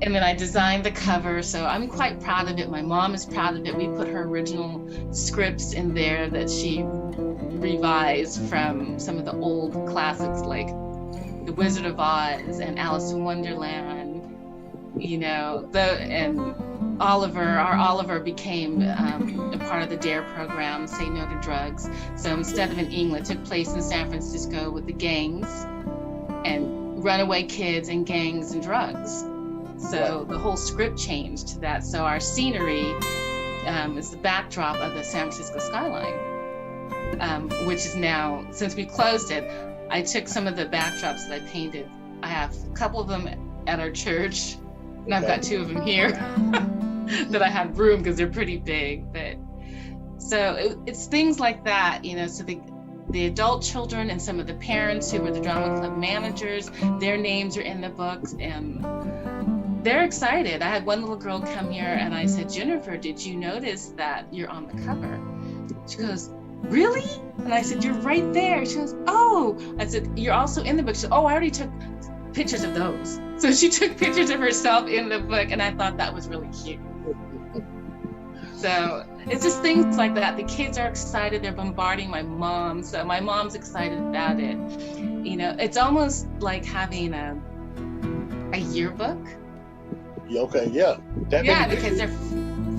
And then I designed the cover, so I'm quite proud of it. My mom is proud of it. We put her original scripts in there that she revised from some of the old classics like The Wizard of Oz and Alice in Wonderland. You know, and Oliver became a part of the DARE program, Say No to Drugs. So instead of in England, it took place in San Francisco with the gangs and runaway kids and gangs and drugs. So the whole script changed to that. So our scenery is the backdrop of the San Francisco skyline, which is now, since we closed it, I took some of the backdrops that I painted. I have a couple of them at our church, and I've got 2 of them here that I had room because they're pretty big. But so it's things like that, you know. So the adult children and some of the parents who were the drama club managers, their names are in the books, and they're excited. I had one little girl come here and I said, Jennifer, did you notice that you're on the cover? She goes, really? And I said, you're right there. She goes, oh. I said, you're also in the book. She said, oh, I already took pictures of those. So she took pictures of herself in the book, and I thought that was really cute. So it's just things like that. The kids are excited. They're bombarding my mom. So my mom's excited about it. You know, it's almost like having a yearbook. Okay, yeah. Yeah, because they're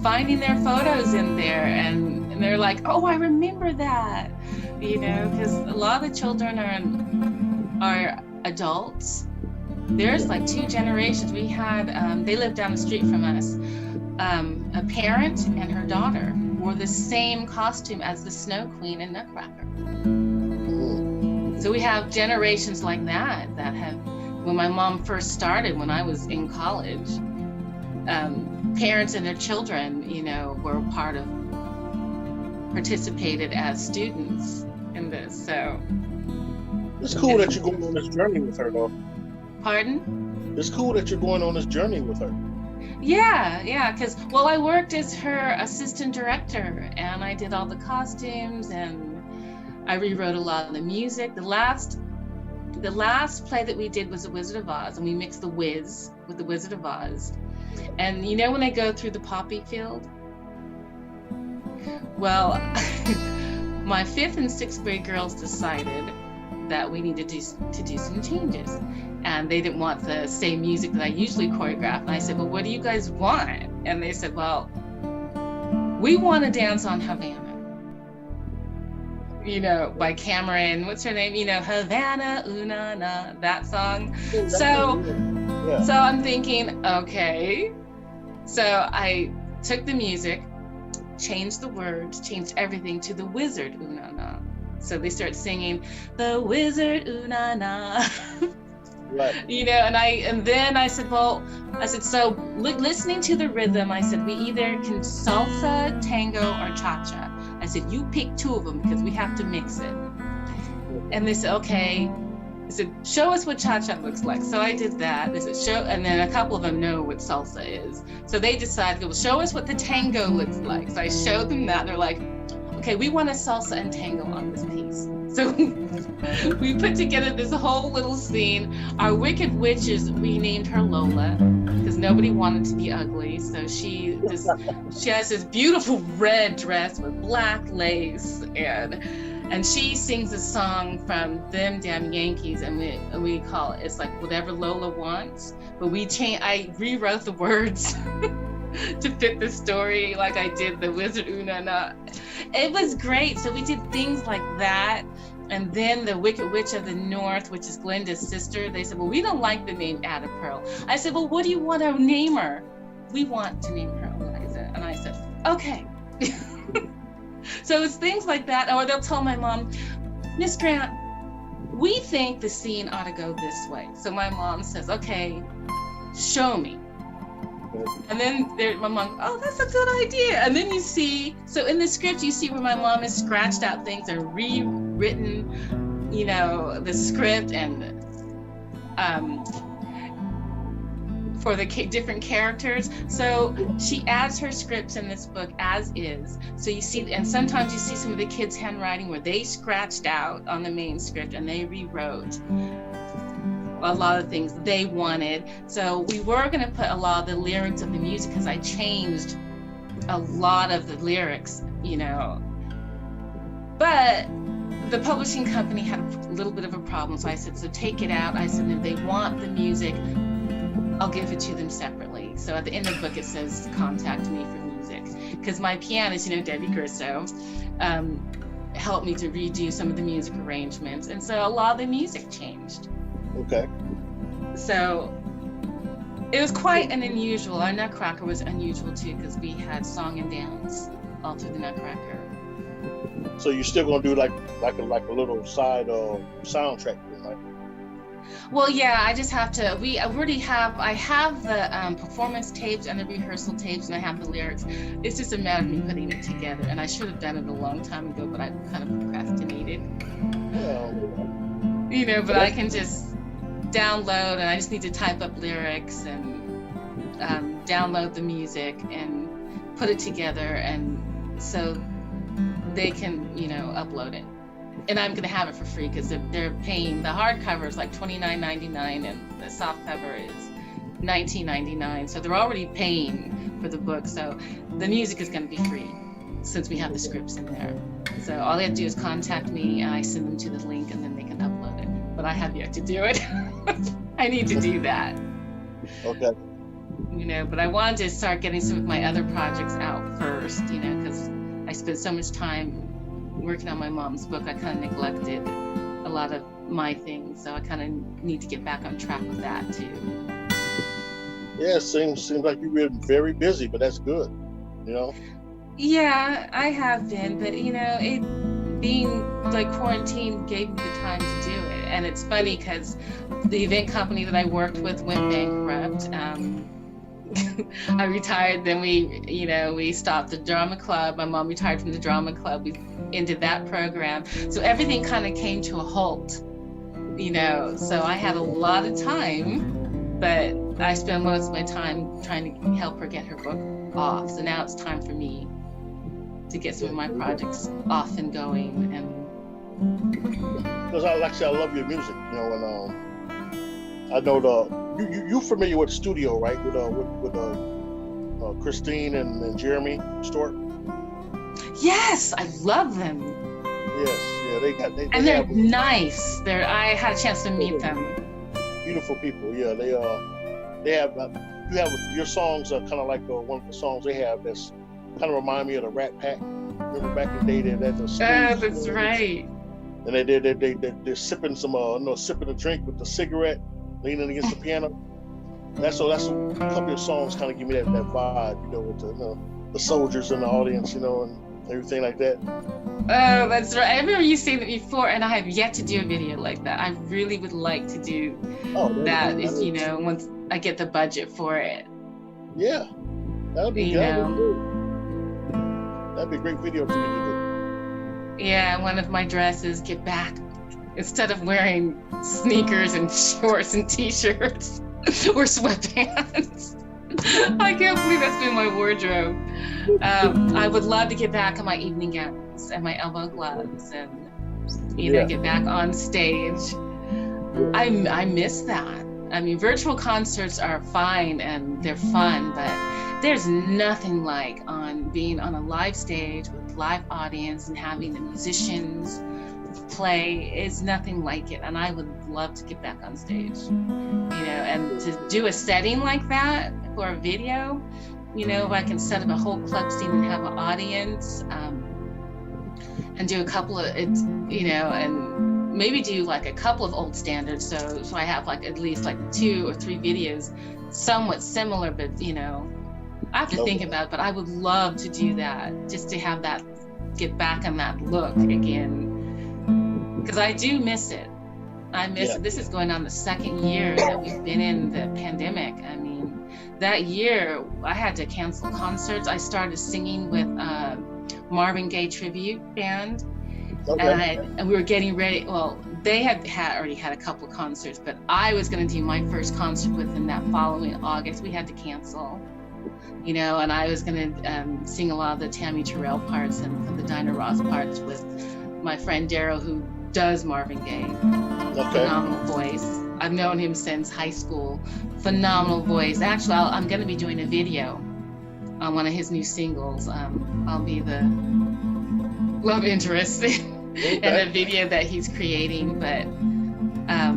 finding their photos in there, and they're like, oh, I remember that. You know, because a lot of the children are adults. There's like 2 generations. We had, they lived down the street from us. A parent and her daughter wore the same costume as the Snow Queen and Nutcracker. So we have generations like that have, when my mom first started, when I was in college, parents and their children, you know, were participated as students in this. So it's cool that you're going on this journey with her, though. Pardon? It's cool that you're going on this journey with her. Yeah, because, well, I worked as her assistant director, and I did all the costumes, and I rewrote a lot of the music. The last play that we did was The Wizard of Oz, and we mixed The Wiz with The Wizard of Oz. And you know when they go through the poppy field? Well, my 5th and 6th grade girls decided that we needed to do some changes, and they didn't want the same music that I usually choreograph. And I said, well, what do you guys want? And they said, well, we want to dance on Havana, you know, by Cameron, what's her name, you know, Havana, Una, Na, that song. So I'm thinking, okay. So I took the music, changed the words, changed everything to The Wizard, Una, Na. So they start singing, the wizard, ooh-na, na. Right. You know, and then I said, so listening to the rhythm, I said, we either can salsa, tango, or cha-cha. I said, you pick 2 of them because we have to mix it. And they said, okay. I said, show us what cha-cha looks like. So I did that. They said, and then a couple of them know what salsa is. So they decided, well, show us what the tango looks like. So I showed them that. They're like, okay, we want a salsa and tango on this piece. So we put together this whole little scene. Our Wicked Witches, we named her Lola because nobody wanted to be ugly. So she has this beautiful red dress with black lace, and she sings a song from Them Damn Yankees, and we call it, it's like Whatever Lola Wants. But I rewrote the words to fit the story, like I did The Wizard Una Na. It was great. So we did things like that. And then the Wicked Witch of the North, which is Glenda's sister, they said, well, we don't like the name Ada Pearl. I said, well, what do you want to name her? We want to name her Eliza. And I said, okay. So it's things like that. Or they'll tell my mom, Miss Grant, we think the scene ought to go this way. So my mom says, okay, show me. And then my mom, oh, that's a good idea. And then you see, so in the script, you see where my mom has scratched out things and rewritten, you know, the script and for the different characters. So she adds her scripts in this book as is. So you see, and sometimes you see some of the kids' handwriting where they scratched out on the main script and they rewrote a lot of things they wanted. So we were going to put a lot of the lyrics of the music because I changed a lot of the lyrics, you know. But the publishing company had a little bit of a problem. So I said, so take it out. I said, if they want the music, I'll give it to them separately. So at the end of the book, it says, contact me for music. Because my pianist, you know, Debbie Grisso, helped me to redo some of the music arrangements. And so a lot of the music changed. Okay. So it was quite an unusual. Our Nutcracker was unusual too because we had song and dance all through the Nutcracker. So you're still gonna do like a little side soundtrack, right? Well, yeah. I just have to. I have the performance tapes and the rehearsal tapes, and I have the lyrics. It's just a matter of me putting it together. And I should have done it a long time ago, but I kind of procrastinated. Yeah. You know, but I can just download, and I just need to type up lyrics and download the music and put it together, and so they can, you know, upload it. And I'm going to have it for free because they're paying. The hardcover is like $29.99 and the soft cover is $19.99. So they're already paying for the book. So the music is going to be free since we have the scripts in there. So all they have to do is contact me and I send them to the link and then they can upload it. But I have yet to do it. I need to do that. Okay. You know, but I wanted to start getting some of my other projects out first, you know, because I spent so much time working on my mom's book. I kind of neglected a lot of my things. So I kind of need to get back on track with that too. Yeah, it seems like you've been very busy, but that's good, you know? Yeah, I have been, but you know, it being like quarantine gave me the time to do it. And it's funny because the event company that I worked with went bankrupt. I retired, then we stopped the drama club. My mom retired from the drama club. We ended that program. So everything kind of came to a halt, you know. So I had a lot of time, but I spent most of my time trying to help her get her book off. So now it's time for me to get some of my projects off and going. And because like I said, I love your music, you know, and I know you familiar with the studio, right? With Christine and Jeremy Stewart. Yes, I love them. Yes, yeah, and they're nice. I had a chance to meet them. Beautiful people. Yeah, they have. You have your songs are kind of like one of the songs they have that's kind of remind me of the Rat Pack. Remember back in the day they had the that's right. And they're sipping sipping a drink with the cigarette, leaning against the piano. That's a couple of songs kind of give me that vibe, you know, with the soldiers in the audience, you know, and everything like that. Oh, that's right. I remember you saying that before, and I have yet to do a video like that. I really would like to do that if, you know, once I get the budget for it. Yeah, that'd be a great video for me to do. Yeah, one of my dresses, get back. Instead of wearing sneakers and shorts and t-shirts or sweatpants. I can't believe that's been my wardrobe. I would love to get back on my evening gowns and my elbow gloves and, you know, get back on stage. I miss that. I mean, virtual concerts are fine and they're fun, but there's nothing like being on a live stage with live audience and having the musicians play. Is nothing like it. And I would love to get back on stage, you know, and to do a setting like that for a video, you know, if I can set up a whole club scene and have an audience, and do a couple of it's, and maybe do like a couple of old standards. So I have like at least like 2 or 3 videos, somewhat similar, but I have to think about it. But I would love to do that, just to have that, get back on that look again, because I do miss it. I miss it. This is going on the 2nd year that we've been in the pandemic. I mean, that year I had to cancel concerts. I started singing with Marvin Gaye tribute band, and we were getting ready. Well, they had already had a couple of concerts, but I was going to do my first concert with them that following August. We had to cancel, and I was going to sing a lot of the Tammy Terrell parts and the Dinah Ross parts with my friend Daryl, who does Marvin Gaye. Phenomenal voice. I've known him since high school. Phenomenal voice. Actually, I'm going to be doing a video on one of his new singles. I'll be the love interest in the video that he's creating. But I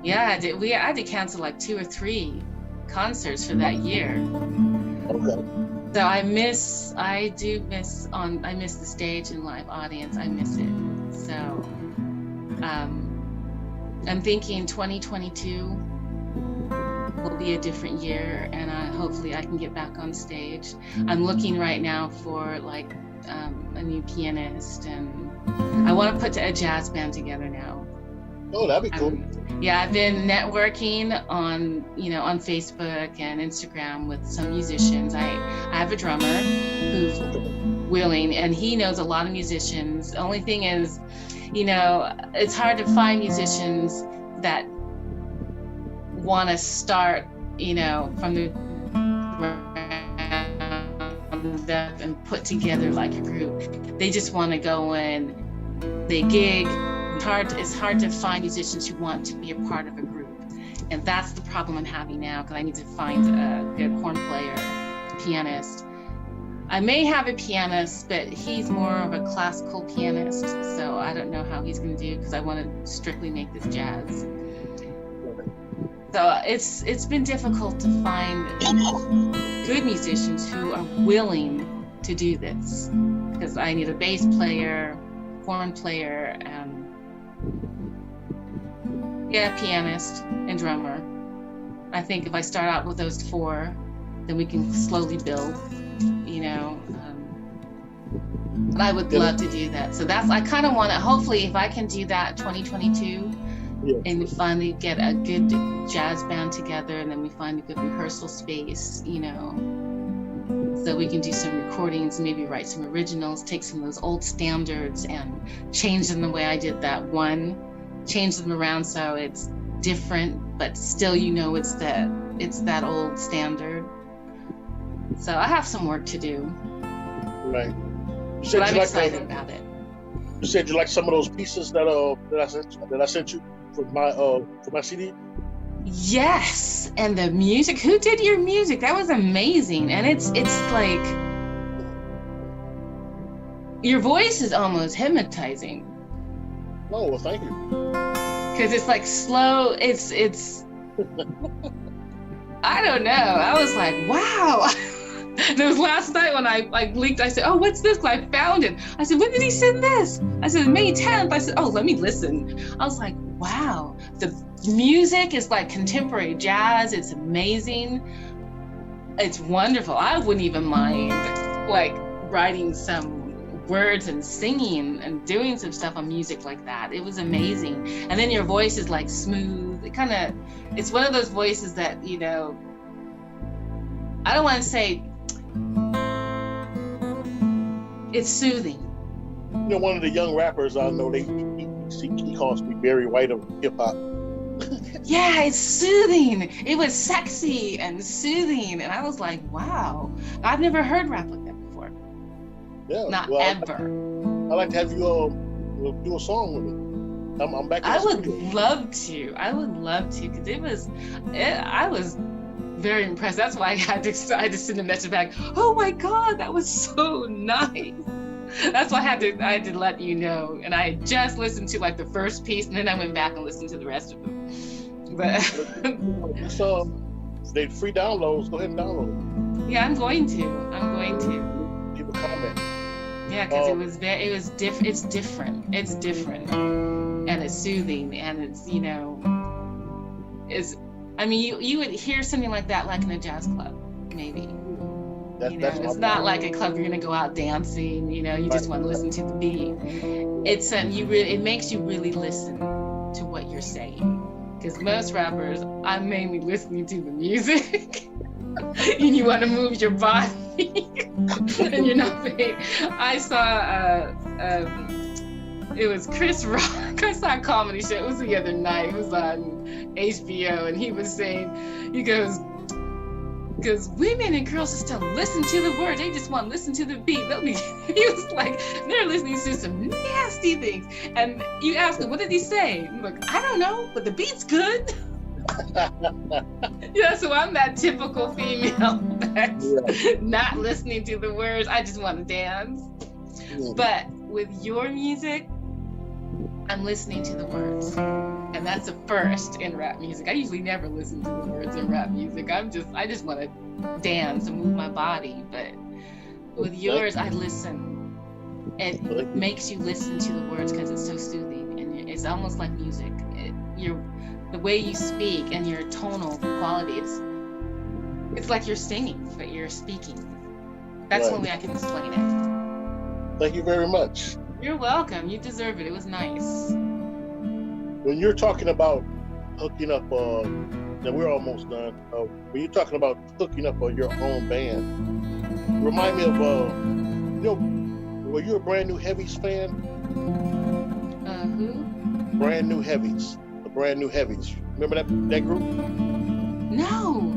had to cancel like 2 or 3 concerts for that year. So I miss the stage and live audience. I miss it. So I'm thinking 2022 will be a different year, and hopefully I can get back on stage. I'm looking right now for like a new pianist, and I want to put a jazz band together now. Oh, that'd be cool. I've been networking on Facebook and Instagram with some musicians. I have a drummer who's willing, and he knows a lot of musicians. The only thing is, it's hard to find musicians that want to start, from the ground up and put together like a group. They just want to go in, they gig. It's hard to find musicians who want to be a part of a group. And that's the problem I'm having now, because I need to find a good horn player, pianist. I may have a pianist, but he's more of a classical pianist, so I don't know how he's going to do, because I want to strictly make this jazz. So it's been difficult to find good musicians who are willing to do this, because I need a bass player, horn player, and pianist and drummer. I think if I start out with those 4, then we can slowly build, but I would love to do that. So I kind of want to, hopefully if I can do that 2022, and finally get a good jazz band together, and then we find a good rehearsal space, so we can do some recordings, maybe write some originals, take some of those old standards and change them the way I did that one, change them around so it's different, but still it's that old standard. So I have some work to do. Right. But I'm excited about it. You said you like some of those pieces that I sent you for my CD? Yes, and the music. Who did your music? That was amazing. And it's like your voice is almost hypnotizing. Oh, well, thank you. Because it's like slow. It's. I don't know. I was like, wow. There was last night when I leaked, I said, oh, what's this? I found it. I said, when did he send this? I said, May 10th. I said, oh, let me listen. I was like, wow. The music is like contemporary jazz. It's amazing. It's wonderful. I wouldn't even mind like writing some words and singing and doing some stuff on music like that. It was amazing. And then your voice is like smooth. It's one of those voices that, I don't want to say, it's soothing. One of the young rappers I know, he calls me Barry White of hip hop. Yeah, it's soothing. It was sexy and soothing, and I was like, wow, I've never heard rap like that before. Yeah, not ever. I'd like to have you do a song with me. I'm back. I would love to, because I was very impressed. That's why I had to send a message back. Oh my God, that was so nice. That's why I had to let you know. And I had just listened to like the first piece, and then I went back and listened to the rest of them. But so they free downloads. Go ahead and download them. Yeah, I'm going to. Leave a comment. Yeah, because it's different, and it's soothing, and it's, you know, I mean, you would hear something like that like in a jazz club, maybe. It's not like a club you're gonna go out dancing, you know, you just want to listen to the beat. It's it makes you really listen to what you're saying. Because most rappers, I'm mainly listening to the music. And you want to move your body. And you're not paying. I saw it was Chris Rock. I saw a comedy show. It was the other night. It was on HBO, and he was saying, he goes, because women and girls just don't listen to the words. They just want to listen to the beat. He was like, they're listening to some nasty things. And you ask him, what did he say? I'm like, I don't know, but the beat's good. Yeah, so I'm that typical female that's not listening to the words. I just want to dance. But with your music, I'm listening to the words. And that's a first in rap music. I usually never listen to the words in rap music. I just want to dance and move my body. But with yours, I listen. It makes you listen to the words because it's so soothing, and it's almost like music. The way you speak and your tonal quality, it's like you're singing, but you're speaking. That's one way I can explain it. Thank you very much. You're welcome. You deserve it. It was nice. When you're talking about hooking up, now we're almost done. When you're talking about hooking up your own band, remind me of, were you a Brand New Heavies fan? Who? Brand New Heavies. The Brand New Heavies. Remember that group? No.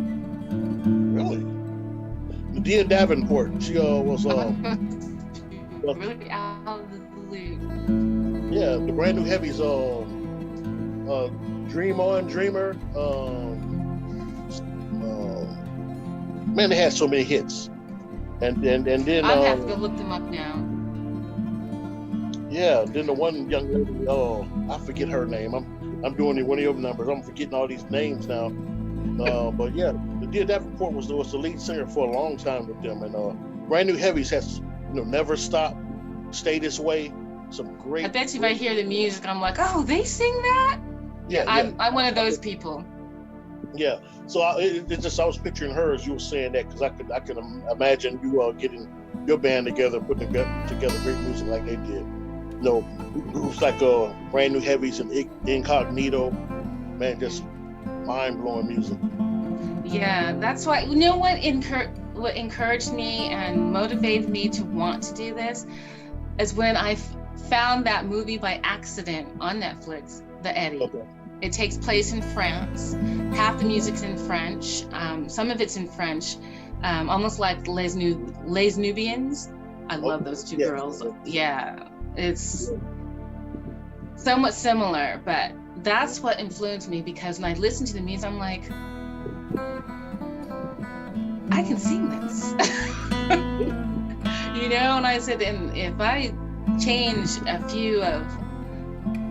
Really? Medea Davenport. She was really out of the loop. Yeah, the Brand New Heavies. Dream On, Dreamer. Man, they had so many hits, and then I'll have to go look them up now. Yeah, then the one young lady, I forget her name. I'm doing one of your numbers. I'm forgetting all these names now. But yeah, Medea Davenport was the lead singer for a long time with them, and Brand New Heavies has Never Stop, Stay This Way. Some great. I bet you if I hear the music, I'm like, oh, they sing that? Yeah, I'm one of those people. Yeah, so I was picturing her as you were saying that, because I could imagine you getting your band together, putting together great music like they did. Groups like Brand New Heavies and Incognito, man, just mind-blowing music. Yeah, that's why. You know what encouraged me and motivated me to want to do this is when I found that movie by accident on Netflix, The Eddy. Okay. It takes place in France. Half the music's in French. Some of it's in French, almost like Les Nubians. I love those two girls. Yeah, it's somewhat similar, but that's what influenced me, because when I listen to the music, I'm like, I can sing this. And I said, and if I change a few of,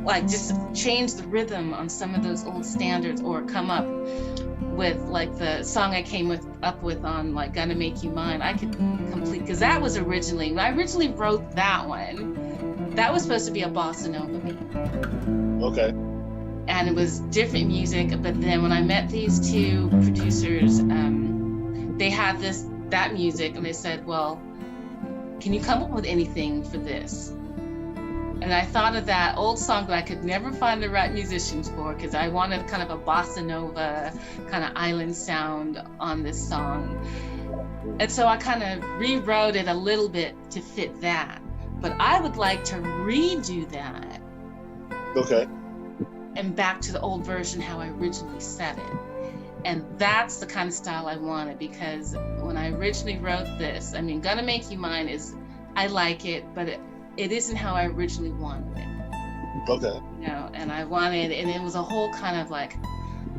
like, just change the rhythm on some of those old standards, or come up with like the song I came up with on like Gonna Make You Mine, I could complete, because that was when I originally wrote that one, that was supposed to be a bossa nova beat. Okay. And it was different music, but then when I met these two producers, they had that music, and they said, well, can you come up with anything for this? And I thought of that old song that I could never find the right musicians for, because I wanted kind of a bossa nova kind of island sound on this song. And so I kind of rewrote it a little bit to fit that. But I would like to redo that. Okay. And back to the old version, how I originally said it. And that's the kind of style I wanted, because when I originally wrote this, I mean, Gonna Make You Mine I like it, but it isn't how I originally wanted it. Okay. And I wanted, and it was a whole kind of like,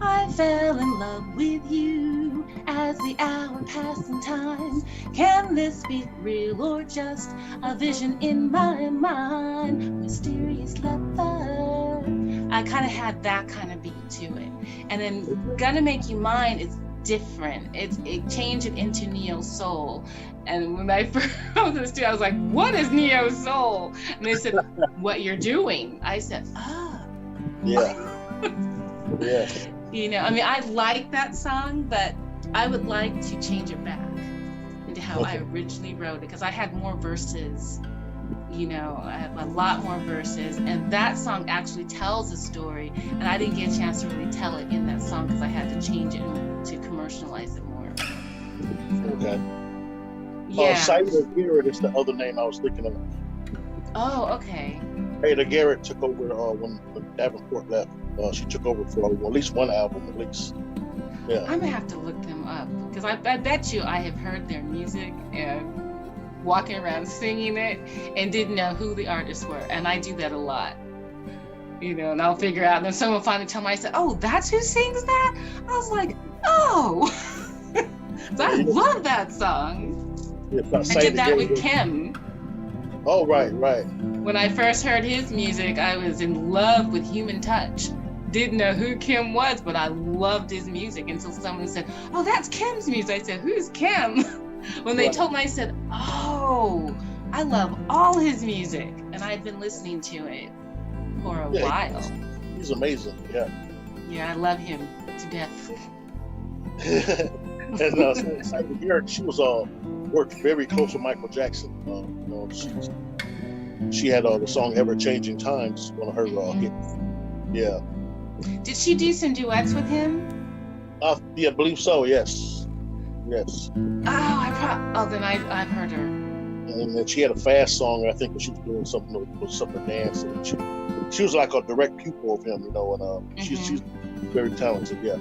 I fell in love with you as the hour passed in time. Can this be real or just a vision in my mind? Mysterious lover. I kind of had that kind of beat to it. And then Gonna Make You Mine is different. It changed it into neo soul. And when I first was in the studio, I was like, what is neo soul? And they said, what you're doing. I said, Yeah. Yeah. You know, I mean, I like that song, but I would like to change it back into how I originally wrote it, because I had more verses. You know, I have a lot more verses, and that song actually tells a story, and I didn't get a chance to really tell it in that song because I had to change it to commercialize it more. Okay. Yeah. Cider Garrett is the other name I was thinking of. Oh, okay. Ada Garrett took over when Davenport left. She took over for at least one album, at least. Yeah. I'm gonna have to look them up, because I bet you I have heard their music and walking around singing it and didn't know who the artists were, and I do that a lot. You know, and I'll figure out, and then someone finally tell me, I said, oh, that's who sings that? I was like, oh. So I love that song. Yeah, I did that with Kim. Oh, right. When I first heard his music, I was in love with Human Touch. Didn't know who Kim was, but I loved his music until someone said, oh, that's Kim's music. I said, who's Kim? When they told me, I said, oh, I love all his music. And I've been listening to it for a while. He's amazing, yeah. Yeah, I love him to death. And Cider Garrett, she was worked very close with Michael Jackson. You know, she had the song "Ever Changing Times," one of her hits. Yeah. Did she do some duets with him? Yeah, I believe so. Yes. Oh, then I've heard her. And then she had a fast song. I think that she was doing something with something dance. And she was like a direct pupil of him, you know. And she's very talented. Yeah.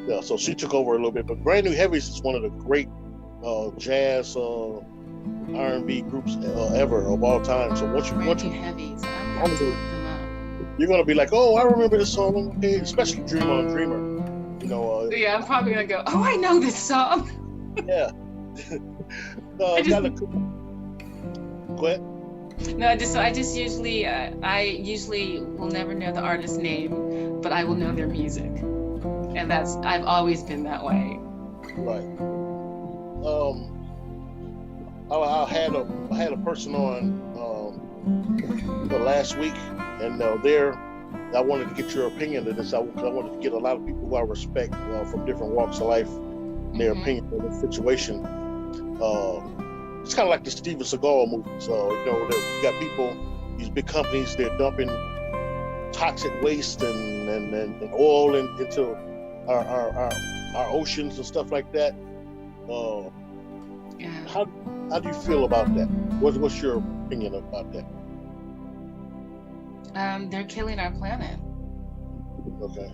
Yeah. So she took over a little bit. But Brand New Heavies is one of the great jazz R&B groups ever of all time. So once you Heavies, I'm going to look them up. You're gonna be like, oh, I remember this song. Okay, especially Dream On Dreamer. You know. Yeah, I'm probably gonna go, oh, I know this song. Yeah. Go ahead. No, I usually will never know the artist's name, but I will know their music, and I've always been that way. Right. I had a person on last week, and I wanted to get your opinion of this. I wanted to get a lot of people who I respect from different walks of life, their opinion of the situation. It's kind of like the Steven Seagal movie. So, you know, you got people, these big companies, they're dumping toxic waste and oil into our oceans and stuff like that. How do you feel about that? What's your opinion about that? They're killing our planet. Okay.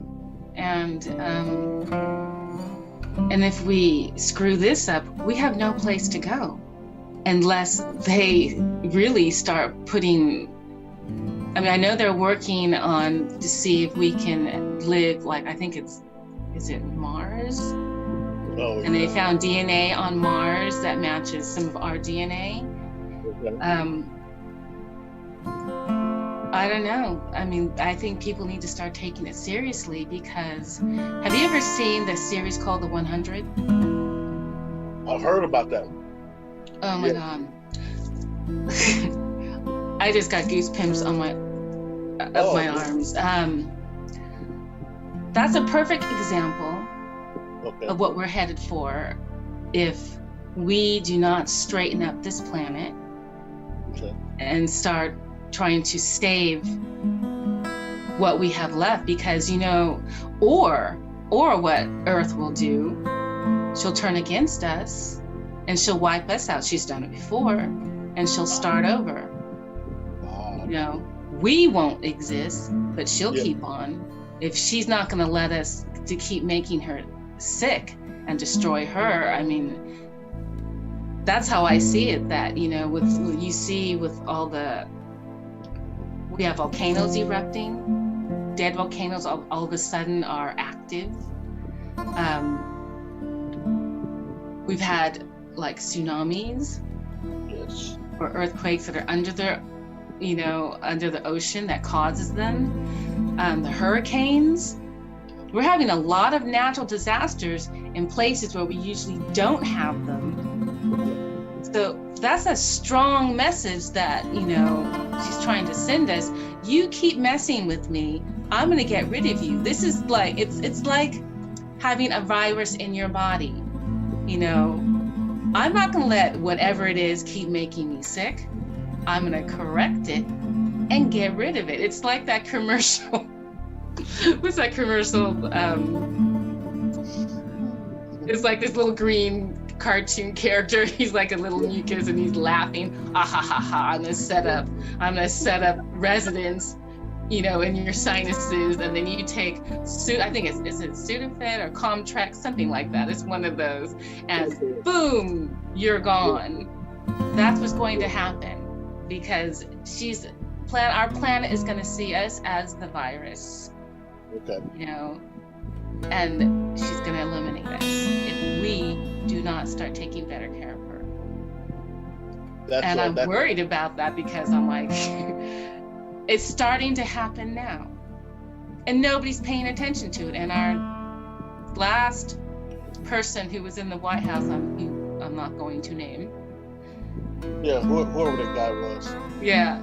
And if we screw this up, we have no place to go unless they really start putting. I mean, I know they're working on to see if we can live like, I think is it Mars? Oh, and they found DNA on Mars that matches some of our DNA. Okay. I don't know. I mean, I think people need to start taking it seriously, because have you ever seen the series called The 100? I've heard about that one. Oh my God. I just got goosebumps on my arms. That's a perfect example of what we're headed for if we do not straighten up this planet and start trying to save what we have left, because, you know, or what Earth will do, she'll turn against us and she'll wipe us out. She's done it before, and she'll start over. You know, we won't exist, but she'll keep on. If she's not going to let us to keep making her sick and destroy her, I mean, that's how I see it. That, you know, with you see with all we have volcanoes erupting, dead volcanoes all of a sudden are active. We've had like tsunamis, or earthquakes that are under the ocean that causes them. The hurricanes. We're having a lot of natural disasters in places where we usually don't have them. So that's a strong message that, you know, she's trying to send us. You keep messing with me, I'm gonna get rid of you. This is like, it's like having a virus in your body. You know, I'm not gonna let whatever it is keep making me sick. I'm gonna correct it and get rid of it. It's like that commercial. What's that commercial? It's like this little green cartoon character. He's like a little mucus and he's laughing. Ah ha ha ha! I'm gonna set up residence, you know, in your sinuses, and then you take, I think it's Sudafed or Comtrex, something like that. It's one of those, and boom, you're gone. That's what's going to happen because our planet is going to see us as the virus. Okay. You know, and she's going to eliminate us if we do not start taking better care of her. I'm worried about that because I'm like, it's starting to happen now, and nobody's paying attention to it. And our last person who was in the White House, I'm not going to name. Yeah, whoever that guy was. Yeah.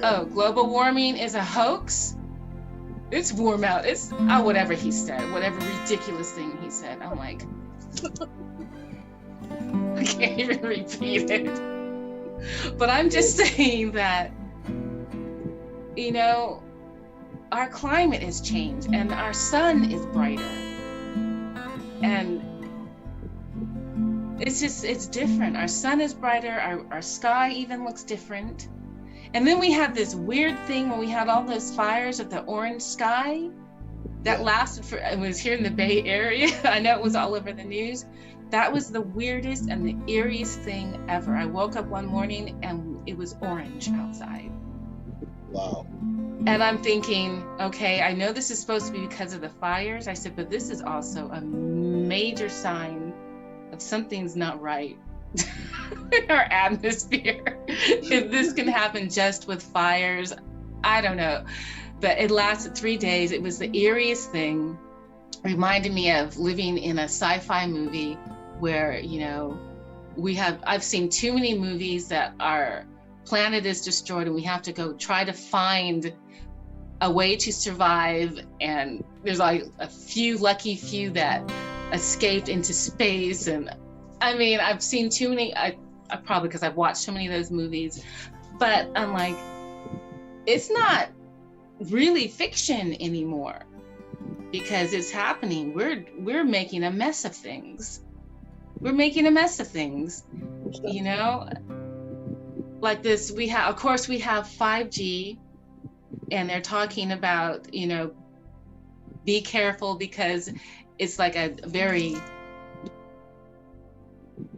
Oh, global warming is a hoax. It's warm out. It's whatever he said, whatever ridiculous thing he said. I'm like, I can't even repeat it. But I'm just saying that, you know, our climate has changed and our sun is brighter. And it's different. Our sun is brighter, our sky even looks different. And then we had this weird thing when we had all those fires of the orange sky that lasted it was here in the Bay Area. I know it was all over the news. That was the weirdest and the eeriest thing ever. I woke up one morning and it was orange outside. Wow. And I'm thinking, okay, I know this is supposed to be because of the fires. I said, but this is also a major sign of something's not right in our atmosphere. If this can happen just with fires, I don't know. But it lasted 3 days. It was the eeriest thing. Reminded me of living in a sci-fi movie where, you know, I've seen too many movies that our planet is destroyed and we have to go try to find a way to survive, and there's like a lucky few that escaped into space. And I mean, I've seen too many, I probably because I've watched so many of those movies, but I'm like, it's not really fiction anymore because it's happening. We're making a mess of things. You know, like this, we have 5G, and they're talking about, you know, be careful because it's like a very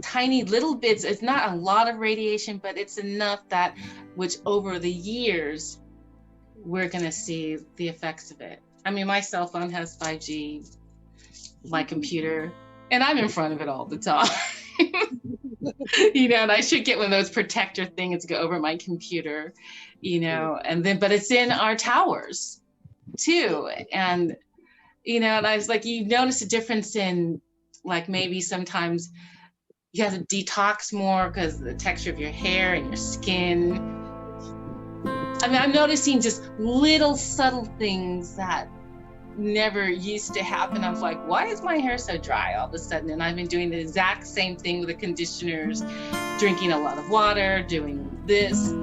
tiny little bits. It's not a lot of radiation, but it's enough that which over the years, we're going to see the effects of it. I mean, my cell phone has 5G, my computer, and I'm in front of it all the time. You know, and I should get one of those protector things to go over my computer, you know, but it's in our towers too. And, you know, and I was like, you notice a difference in, like, maybe sometimes you have to detox more because of the texture of your hair and your skin. I mean, I'm noticing just little subtle things that never used to happen. I was like, why is my hair so dry all of a sudden? And I've been doing the exact same thing with the conditioners, drinking a lot of water, doing this.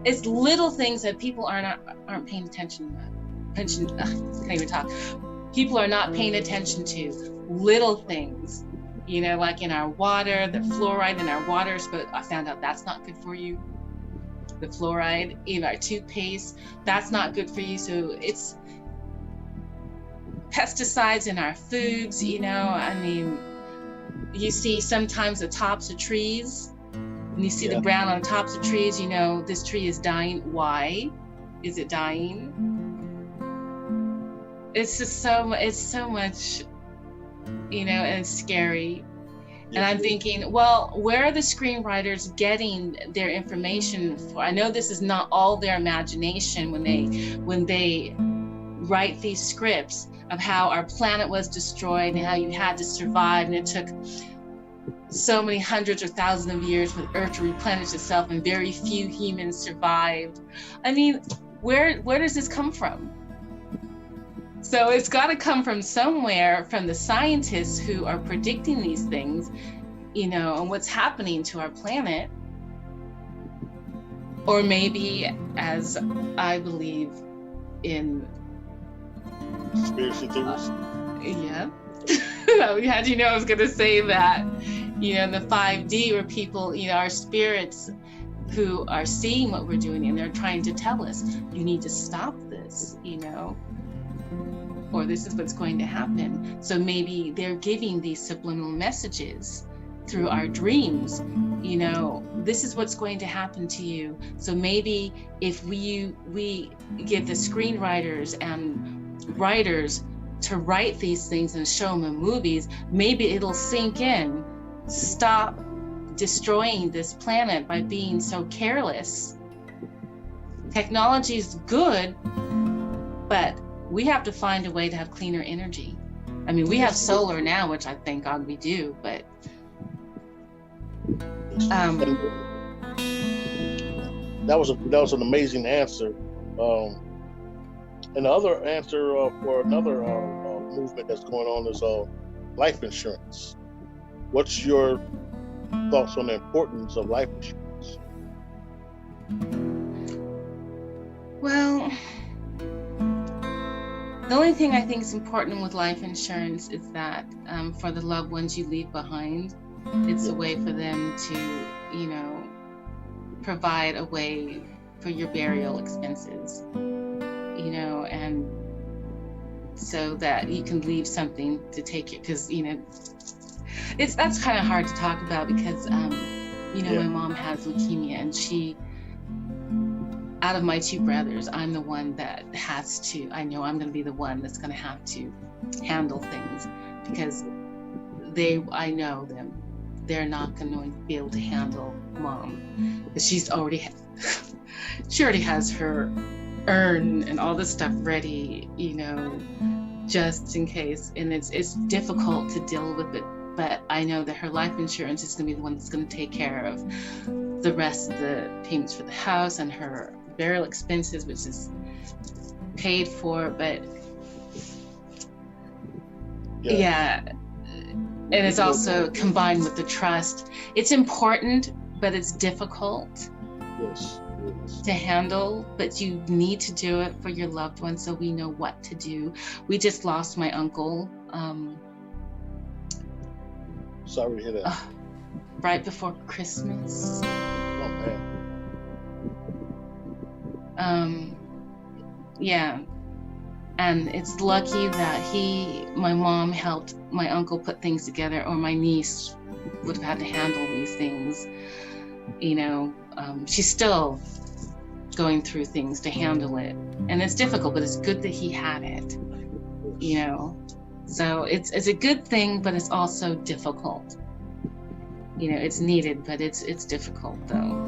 It's little things that people aren't paying attention to. Can't even talk. People are not paying attention to little things, you know, like in our water, the fluoride in our water, but I found out that's not good for you. The fluoride in our toothpaste, that's not good for you. So it's pesticides in our foods, you know. I mean, you see sometimes the tops of trees, and you see the brown on the tops of trees, you know, this tree is dying. Why is it dying? It's just so much, you know, and it's scary. And I'm thinking, well, where are the screenwriters getting their information for? I know this is not all their imagination when they write these scripts, of how our planet was destroyed and how you had to survive, and it took so many hundreds or thousands of years for the Earth to replenish itself, and very few humans survived. I mean, where does this come from? So it's got to come from somewhere, from the scientists who are predicting these things, you know, and what's happening to our planet. Or maybe, as I believe in conspiracy theories. Yeah. How'd you know I was going to say that? You know, in the 5D, where people, you know, our spirits who are seeing what we're doing, and they're trying to tell us, you need to stop this, you know, or this is what's going to happen. So maybe they're giving these subliminal messages through our dreams, you know, this is what's going to happen to you. So maybe if we give the screenwriters and writers to write these things and show them in movies, maybe it'll sink in. Stop destroying this planet by being so careless. Technology is good, but we have to find a way to have cleaner energy. I mean, we have solar now, which I thank God we do, but that was an amazing answer. And the other answer for another movement that's going on is life insurance. What's your thoughts on the importance of life insurance? Well, the only thing I think is important with life insurance is that for the loved ones you leave behind, it's a way for them to, you know, provide a way for your burial expenses, you know, and so that you can leave something to take it, because, you know, that's kind of hard to talk about because, you know, my mom has leukemia, and she, out of my two brothers, I'm the one that has to, I know I'm going to be the one that's going to have to handle things, because I know them. They're not going to be able to handle mom, because she already has her urn and all this stuff ready, you know, just in case. And it's difficult to deal with it, but I know that her life insurance is going to be the one that's going to take care of the rest of the payments for the house and her burial expenses, which is paid for. But yeah. And it's also combined with the trust. It's important, but it's difficult to handle, but you need to do it for your loved ones, so we know what to do. We just lost my uncle. Sorry to hear that. Right before Christmas. Oh, man. Yeah. And it's lucky that my mom helped my uncle put things together, or my niece would have had to handle these things. You know, she's still going through things to handle it. And it's difficult, but it's good that he had it, you know. So it's a good thing, but it's also difficult. You know, it's needed, but it's difficult though.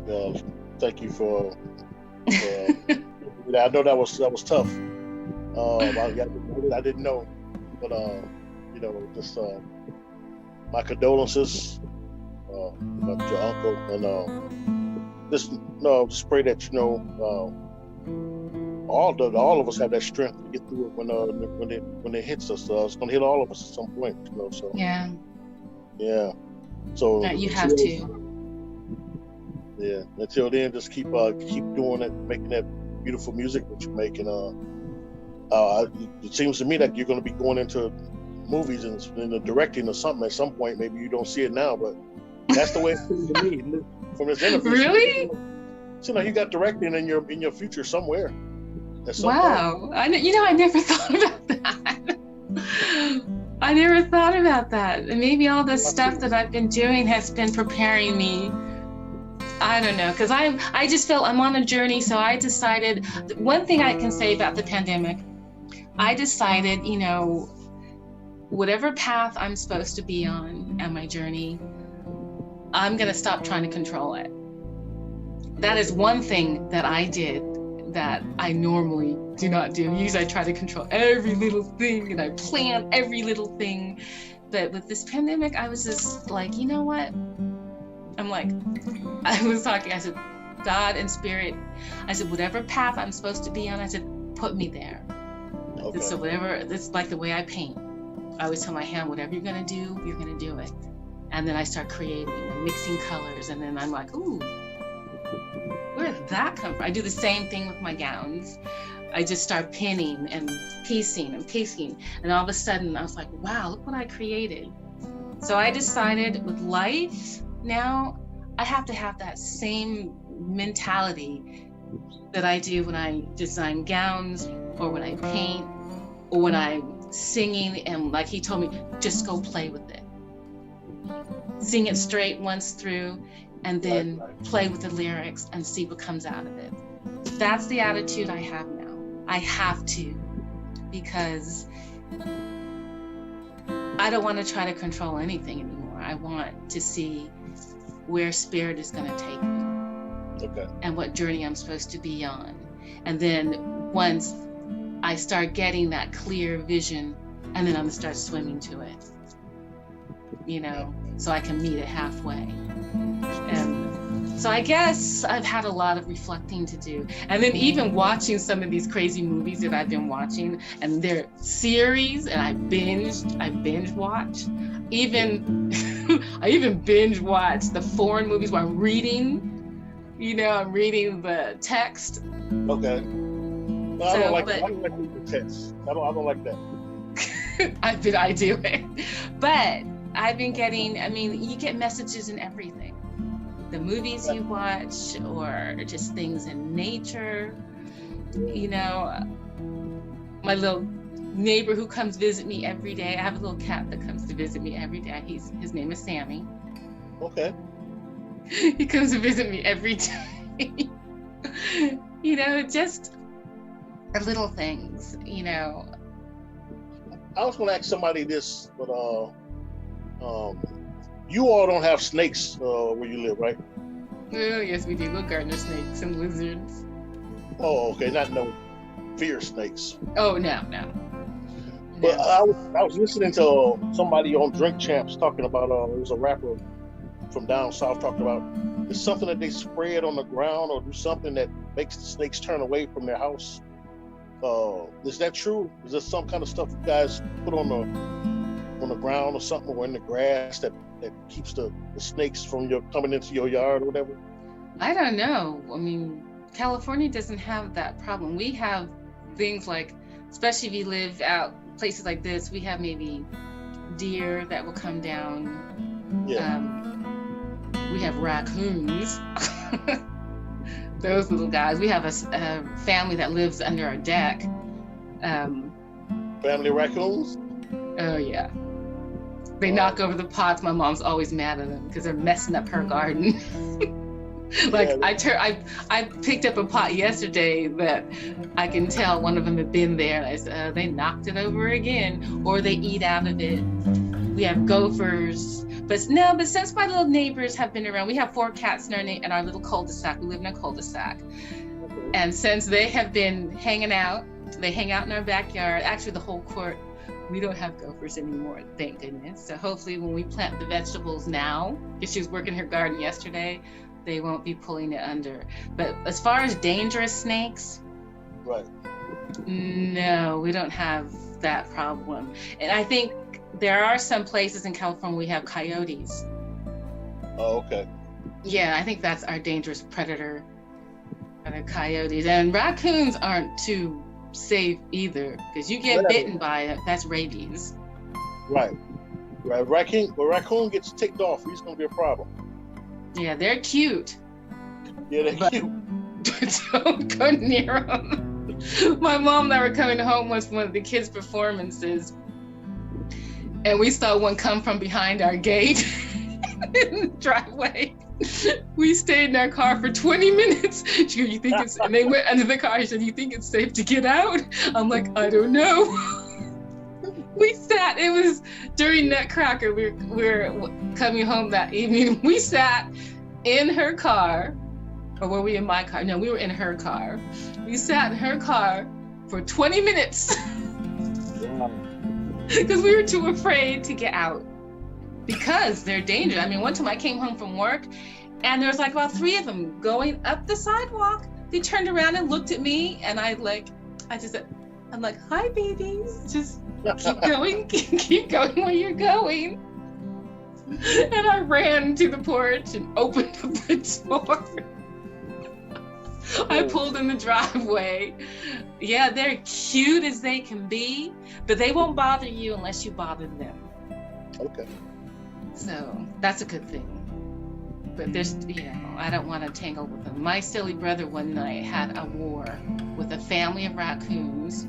Well, thank you for I know that was tough. I didn't know, but you know, just my condolences about your uncle, and just pray that, you know, all of us have that strength to get through it when it hits us. It's going to hit all of us at some point, you know. So yeah. So you have to. Yeah. Until then, just keep doing it, making that beautiful music that you're making. It seems to me like you're going to be going into movies and the directing or something at some point. Maybe you don't see it now, but that's the way it seems to me from this interview. Really? So now you got directing in your future somewhere. Wow. I never thought about that. I never thought about that. And maybe all the stuff that I've been doing has been preparing me. I don't know, because I just felt I'm on a journey. So I decided, one thing I can say about the pandemic, I decided, you know, whatever path I'm supposed to be on my journey, I'm going to stop trying to control it. That is one thing that I did that I normally do not do. Usually I try to control every little thing and I plan every little thing. But with this pandemic, I was just like, you know what? I'm like, I was talking, I said, God and spirit, I said, whatever path I'm supposed to be on, I said, put me there. Okay. So whatever, it's like the way I paint. I always tell my hand, whatever you're gonna do, you're gonna do it. And then I start creating and mixing colors. And then I'm like, ooh, where did that come from? I do the same thing with my gowns. I just start pinning and piecing. And all of a sudden I was like, wow, look what I created. So I decided with life now, I have to have that same mentality that I do when I design gowns or when I paint or when I'm singing. And like he told me, just go play with it. Sing it straight once through and then play with the lyrics and see what comes out of it. That's the attitude I have now. I have to, because I don't want to try to control anything anymore. I want to see where spirit is going to take me. Okay. And what journey I'm supposed to be on. And then once I start getting that clear vision, and then I'm going to start swimming to it, you know, so I can meet it halfway. And so I guess I've had a lot of reflecting to do. And then even watching some of these crazy movies that I've been watching, and they're series, and I binge watch. Even I even binge watch the foreign movies where I'm reading, you know, I'm reading the text. Okay. No, I don't like the text. I don't like that. I do it. But I've been getting, I mean, you get messages in everything. The movies you watch, or just things in nature. You know, my little neighbor who comes visit me every day. I have a little cat that comes to visit me every day. His name is Sammy. Okay. He comes to visit me every day. You know, just little things, you know. I was going to ask somebody this, but you all don't have snakes where you live, right? Oh, yes, we do. Little gardener snakes and lizards. Oh, okay. Not no fierce snakes. Oh, no. But I was listening to somebody on Drink Champs talking about, it was a rapper from down south talking about, it's something that they spread on the ground or do something that makes the snakes turn away from their house. Is that true? Is there some kind of stuff you guys put on the ground or something, or in the grass that keeps the snakes from coming into your yard or whatever? I don't know. I mean, California doesn't have that problem. We have things like, especially if you live out places like this, we have maybe deer that will come down. Yeah. We have raccoons. Those little guys. We have a family that lives under our deck. Family raccoons? Oh yeah. They knock over the pots. My mom's always mad at them because they're messing up her garden. Like I picked up a pot yesterday that I can tell one of them had been there, and I said, they knocked it over again, or they eat out of it. We have gophers, but since my little neighbors have been around, we have 4 cats in our little cul-de-sac. We live in a cul-de-sac, and since they have been hanging out, they hang out in our backyard. Actually, the whole court. We don't have gophers anymore, thank goodness. So hopefully, when we plant the vegetables now, because she was working her garden yesterday, they won't be pulling it under. But as far as dangerous snakes, right? No, we don't have that problem. And I think there are some places in California we have coyotes. Oh, okay. Yeah, I think that's our dangerous predator, the coyotes. And raccoons aren't too safe either, because you get bitten by it, that's rabies. Right. Raccoon gets ticked off, he's going to be a problem. Yeah, they're cute. Yeah, they're cute. But don't go near them. My mom and I were coming home once from one of the kids' performances, and we saw one come from behind our gate in the driveway. We stayed in our car for 20 minutes. She goes, you think it's, and they went under the car. She said, you think it's safe to get out? I'm like, I don't know. We sat, it was during Nutcracker. We were coming home that evening. We sat in her car Or were we in my car? No, we were in her car. We sat in her car for 20 minutes because we were too afraid to get out because they're dangerous. I mean, one time I came home from work and there was like about 3 of them going up the sidewalk. They turned around and looked at me and I'm like, hi babies, just keep going, keep going where you're going. And I ran to the porch and opened up the door. I pulled in the driveway. Yeah, they're cute as they can be, but they won't bother you unless you bother them. Okay. So that's a good thing. But there's, I don't want to tangle with them. My silly brother one night had a war with a family of raccoons.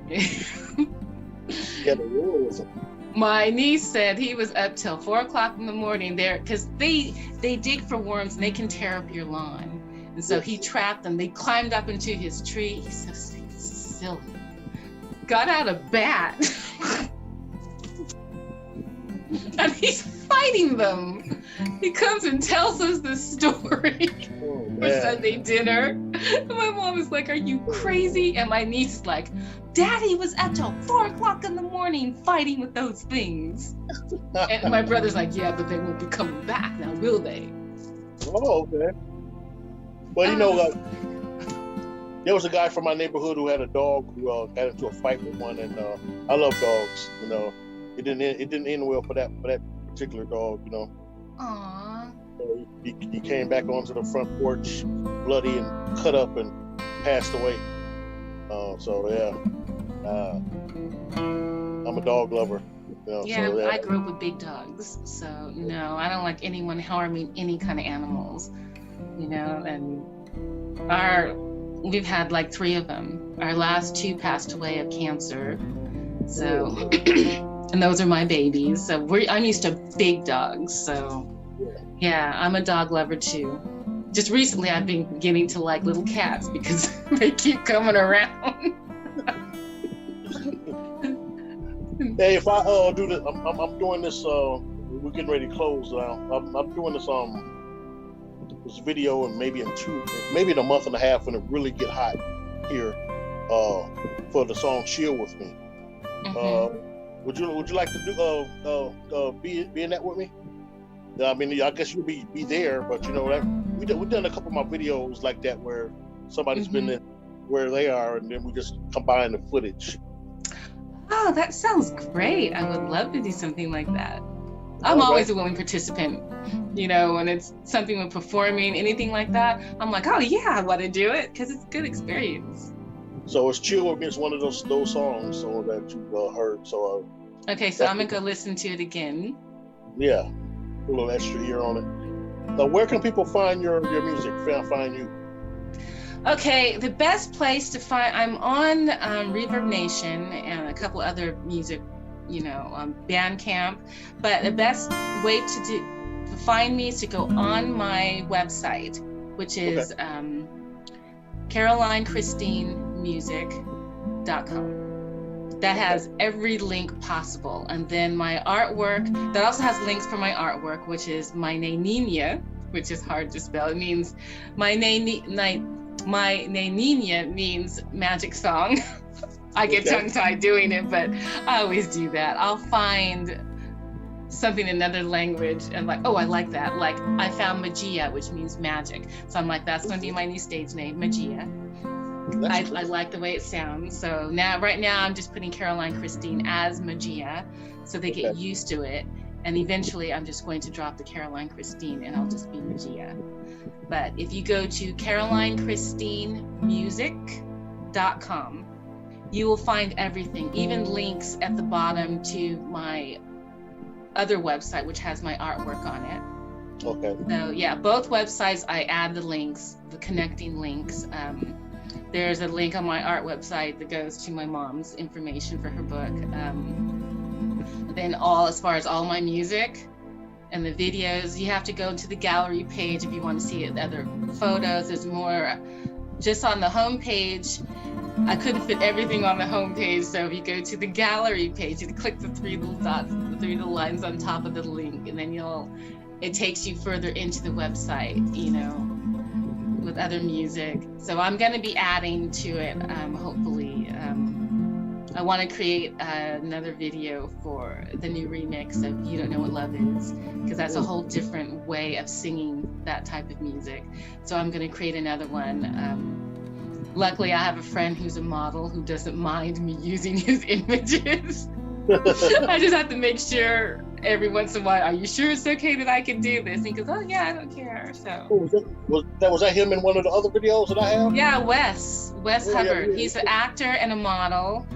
Yeah, the war was a... My niece said he was up till 4 o'clock in the morning there because they dig for worms and they can tear up your lawn. And so he trapped them. They climbed up into his tree. He's so silly. Got out a bat. And he's fighting them. He comes and tells us the story for Sunday dinner. And my mom is like, are you crazy? And my niece is like, Daddy was up till 4 o'clock in the morning fighting with those things. And my brother's like, yeah, but they won't be coming back now, will they? Oh, okay. Well, there was a guy from my neighborhood who had a dog who got into a fight with one, and I love dogs. It didn't end well for that particular dog. Aww. So he came back onto the front porch, bloody and cut up, and passed away. I'm a dog lover. I grew up with big dogs, so no, I don't like anyone harming any kind of animals. And we've had like 3 of them. Our last 2 passed away of cancer. So, and those are my babies. So I'm used to big dogs. So yeah, I'm a dog lover too. Just recently I've been getting to like little cats because they keep coming around. Hey, if I do this, I'm doing this, we're getting ready to close now. I'm doing this video, and maybe in a month and a half when it really get hot here, for the song "Chill with Me." Mm-hmm. Would you like to be in that with me? I mean, I guess you'll be there, but we've done a couple of my videos like that where somebody's been in where they are, and then we just combine the footage. Oh, that sounds great. I would love to do something like that. I'm always a willing participant, when it's something with performing, anything like that. I'm like, oh yeah, I want to do it because it's a good experience. So it's Chill With Me. It's one of those songs that you heard. So okay, so I'm gonna go listen to it again. Yeah, a little extra here on it. Where can people find your music? Find you? Okay, the best place to find, I'm on Reverbnation and a couple other music, on BandCamp, but the best way to find me is to go on my website, which is carolynechristine.com. That has every link possible. And then my artwork, that also has links for my artwork, which is my Nenia, which is hard to spell. It means my Nenia means magic song. I get tongue-tied doing it, but I always do that. I'll find something in another language and like, oh, I like that. Like I found Magia, which means magic. So I'm like, that's going to be my new stage name, Magia. I like the way it sounds. So right now I'm just putting Carolyne Christine as Magia so they get used to it. And eventually I'm just going to drop the Carolyne Christine and I'll just be Magia. But if you go to carolynechristinemusic.com, you will find everything, even links at the bottom to my other website, which has my artwork on it. Okay. So yeah, both websites, I add the links, the connecting links. There's a link on my art website that goes to my mom's information for her book. Then as far as all my music and the videos, you have to go to the gallery page if you want to see it, other photos. There's more just on the home page. I couldn't fit everything on the home page, so if you go to the gallery page, you click the 3 little dots, the 3 little lines on top of the link, and then it takes you further into the website, you know, with other music. So I'm going to be adding to it, hopefully. I want to create another video for the new remix of You Don't Know What Love Is, because that's a whole different way of singing that type of music. So I'm going to create another one. Luckily, I have a friend who's a model who doesn't mind me using his images. I just have to make sure every once in a while, are you sure it's okay that I can do this? And he goes, oh yeah, I don't care. So was that him in one of the other videos that I have? Yeah, Wes Hubbard. He's an actor and a model.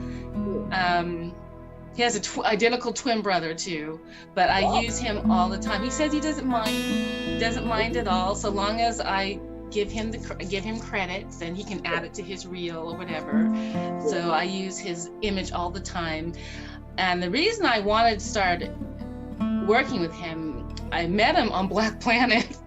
He has an identical twin brother too, but I use him all the time. He says he doesn't mind at all, so long as I give him credits and he can add it to his reel or whatever. So I use his image all the time. And the reason I wanted to start working with him, I met him on Black Planet.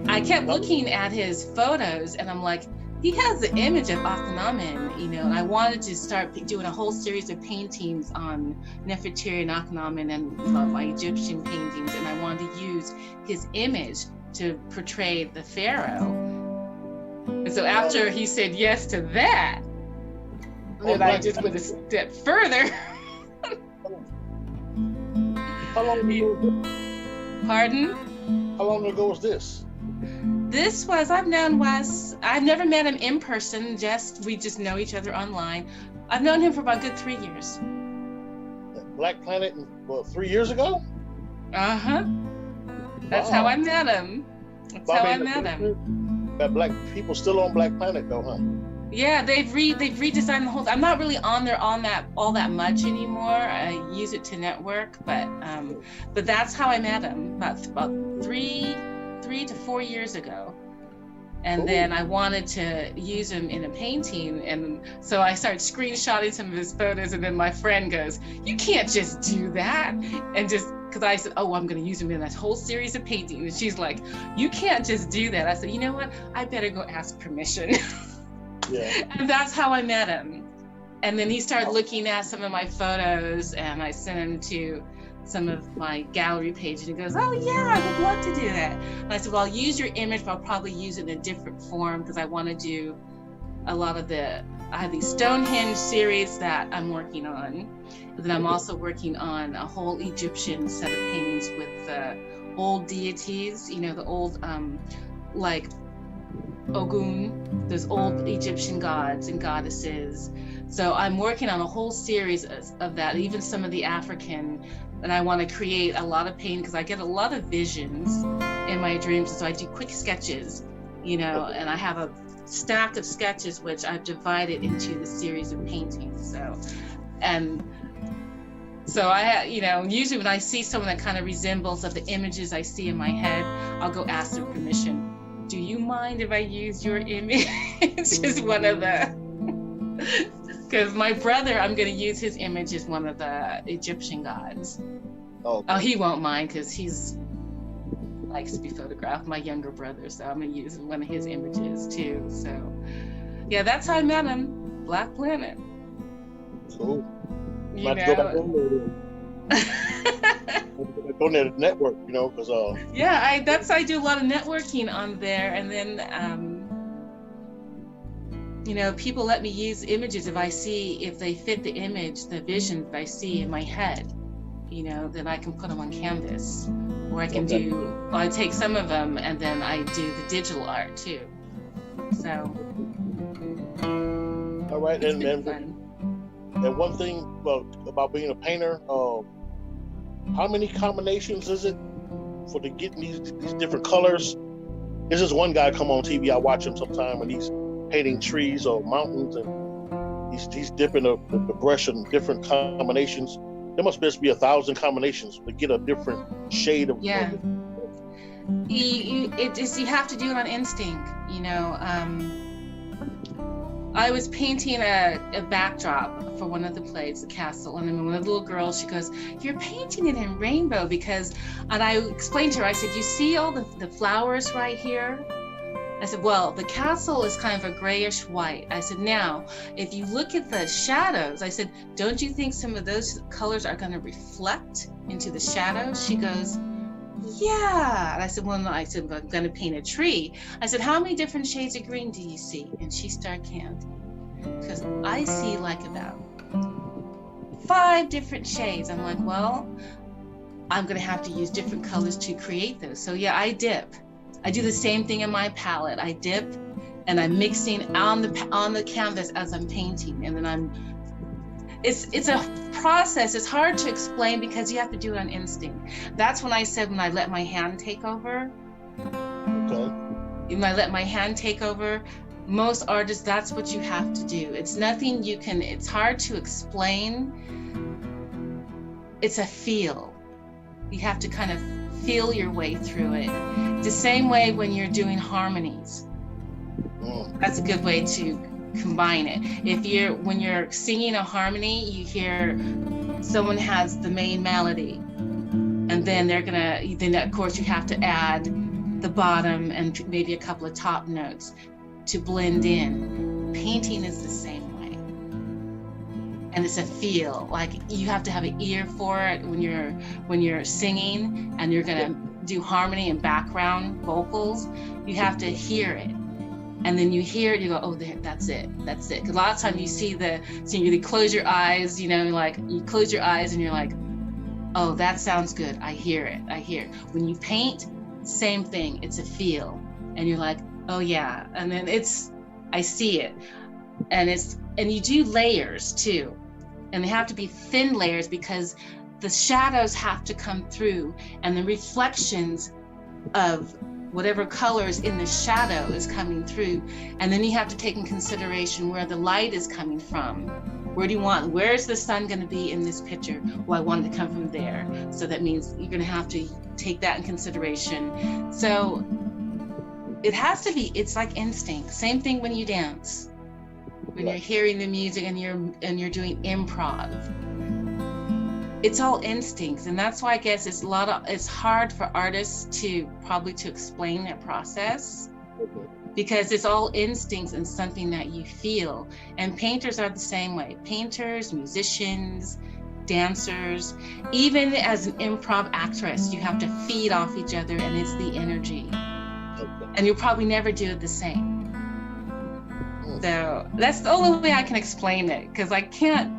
I kept looking at his photos and I'm like, he has the image of Akhenaten, you know, and I wanted to start doing a whole series of paintings on Nefertiti and Akhenaten and my Egyptian paintings, and I wanted to use his image to portray the pharaoh. And so after he said yes to that, then I just went a step further. How long ago? Pardon? How long ago was this? This was, I've known Wes. I've never met him in person, we just know each other online. I've known him for about a good 3 years. Black Planet, 3 years ago? Uh-huh. That's how I met him. That's how I met him. Got black people still on Black Planet though, huh? Yeah, they've redesigned the whole. I'm not really on there all that much anymore. I use it to network, but that's how I met him about 3 to 4 years ago. And then I wanted to use him in a painting, and so I started screenshotting some of his photos, and then my friend goes, you can't just do that, and just because I said, oh, I'm going to use him in that whole series of paintings, and she's like, you can't just do that. I said, you know what, I better go ask permission. Yeah. And that's how I met him. And then he started looking at some of my photos, and I sent him to some of my gallery page, and he goes, oh yeah, I would love to do that. And I said, well, I'll use your image, but I'll probably use it in a different form, because I want to do a lot of I have these Stonehenge series that I'm working on. And then I'm also working on a whole Egyptian set of paintings with old deities, you know, the old, like Ogun, those old Egyptian gods and goddesses. So I'm working on a whole series of that, even some of the African, and I want to create a lot of painting because I get a lot of visions in my dreams. So I do quick sketches, you know, and I have a stack of sketches which I've divided into the series of paintings. So I, you know, usually when I see someone that kind of resembles of the images I see in my head, I'll go ask their permission. Do you mind if I use your image? It's just one of the, because my brother, I'm going to use his image as one of the Egyptian gods. Oh, he won't mind because he's likes to be photographed, my younger brother, so I'm going to use one of his images too. So yeah, that's how I met him, Black Planet. Cool. You know? Go back on there to network, you know, because yeah, I do a lot of networking on there, and then you know, people let me use images if they fit the image, the vision that I see in my head, you know, then I can put them on canvas, or I can I take some of them and then I do the digital art too. So all right, and one thing about being a painter, how many combinations is it for getting these different colors? There's this one guy come on TV, I watch him sometime, and he's painting trees or mountains, and he's dipping the brush in different combinations. There must just be 1,000 combinations to get a different shade of. Yeah. You have to do it on instinct, you know. I was painting a backdrop for one of the plays, the castle, and then one of the little girls, she goes, you're painting it in rainbow and I explained to her, I said, you see all the flowers right here? I said, well, the castle is kind of a grayish white. I said, now, if you look at the shadows, I said, don't you think some of those colors are going to reflect into the shadows? She goes, yeah. And I said, well, no, I said, I'm going to paint a tree. I said, how many different shades of green do you see? And she started counting. Because I see like about 5 different shades. I'm like, well, I'm going to have to use different colors to create those. So yeah, I dip. I do the same thing in my palette. I dip and I'm mixing on the canvas as I'm painting. And then it's a process. It's hard to explain because you have to do it on instinct. That's when I said, when I let my hand take over. Okay. When I let my hand take over, most artists, that's what you have to do. It's nothing you can, it's hard to explain. It's a feel. You have to kind of feel your way through it. The same way when you're doing harmonies. That's a good way to combine it. When you're singing a harmony, you hear someone has the main melody, and then then of course you have to add the bottom and maybe a couple of top notes to blend in. Painting is the same way. And it's a feel, like you have to have an ear for it when you're singing and you're gonna do harmony and background vocals. You have to hear it. And then you hear it, you go, oh, that's it. Because a lot of times you close your eyes, you close your eyes and you're like, oh, that sounds good. I hear it. When you paint, same thing. It's a feel. And you're like, oh yeah. And then I see it. And you do layers too. And they have to be thin layers because the shadows have to come through and the reflections of whatever colors in the shadow is coming through. And then you have to take in consideration where the light is coming from. Where's the sun going to be in this picture? Well, I want it to come from there. So that means you're going to have to take that in consideration. So it's like instinct. Same thing when you dance. When you're hearing the music and you're doing improv. It's all instincts, and that's why I guess it's hard for artists to explain their process, because it's all instincts and something that you feel. And painters are the same way. Painters, musicians, dancers, even as an improv actress, you have to feed off each other, and it's the energy. And you'll probably never do it the same. So that's the only way I can explain it, because I can't.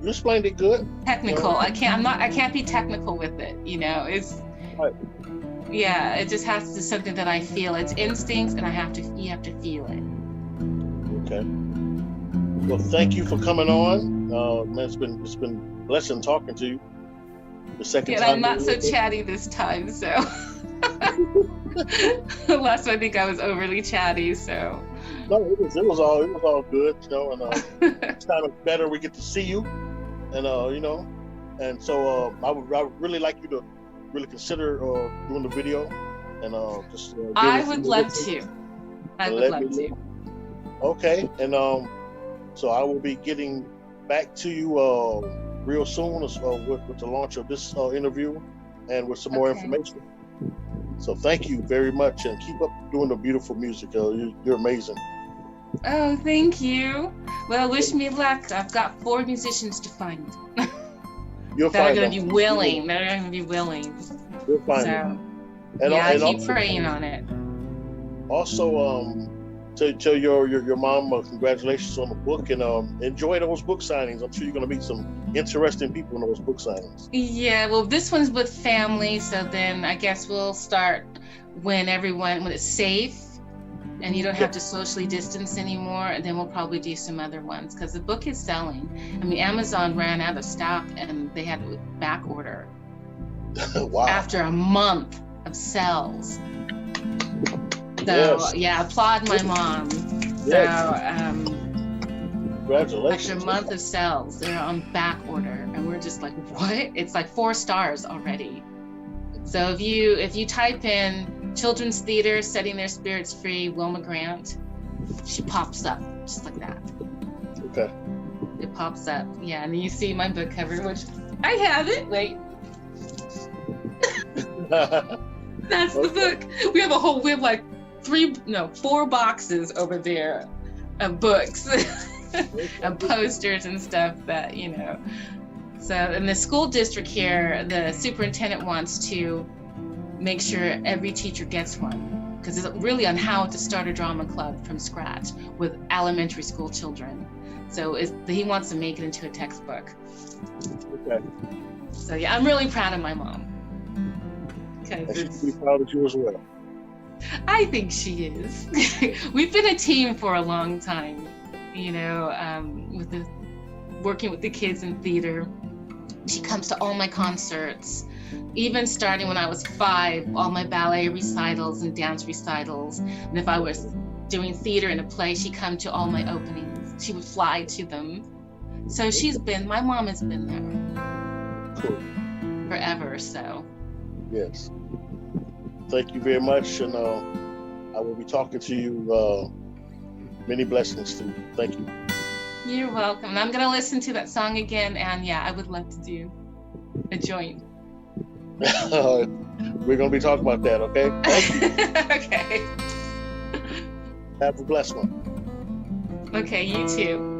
You explained it good. Technical. I can't be technical with it. It's right. Yeah. It just has to be something that I feel. It's instincts, and you have to feel it. Okay. Well, thank you for coming on. Man, it's been a blessing talking to you. The second time. I'm not so chatty this time, so. Last time I think I was overly chatty, so. No, it was all good, and this time it's better we get to see you, and and so I would really like you to really consider doing the video, and I would love to. I would love to. Okay, and so I will be getting back to you real soon with the launch of this interview, and with some more information. So thank you very much, and keep up doing the beautiful music. You're amazing. Oh, thank you. Well, wish me luck. I've got 4 musicians to find. You'll that find are going them. to be willing. That are going to be willing. You'll find them. I keep praying on it. Also, tell your mom congratulations on the book, and enjoy those book signings. I'm sure you're going to meet some interesting people in those book signings. Yeah, well, this one's with family, so then I guess we'll start when it's safe and you don't have to socially distance anymore, and then we'll probably do some other ones, because the book is selling. I mean, Amazon ran out of stock and they had to back order. Wow. After a month of sales. So yeah, applaud my mom. Yes. So Congratulations. after a month of sales, they're on back order, and we're just like, what? It's like 4 stars already. So if you type in children's theater setting their spirits free, Wilma Grant, she pops up just like that. Okay. It pops up, yeah, and then you see my book cover, which I have it. Wait. That's the book. We have like 4 boxes over there of books and posters and stuff that, So in the school district here, the superintendent wants to make sure every teacher gets one, because it's really on how to start a drama club from scratch with elementary school children. So he wants to make it into a textbook. Okay. So yeah, I'm really proud of my mom. And she's pretty proud of you as well. I think she is. We've been a team for a long time, you know, working with the kids in theater. She comes to all my concerts, even starting when I was 5, all my ballet recitals and dance recitals. And if I was doing theater in a play, she'd come to all my openings. She would fly to them. So my mom has been there forever, so. Yes. Thank you very much, and I will be talking to you. Many blessings to you. Thank you. You're welcome. And I'm going to listen to that song again, and yeah, I would love to do a joint. We're going to be talking about that, okay? Okay. Have a blessed one. Okay, you too.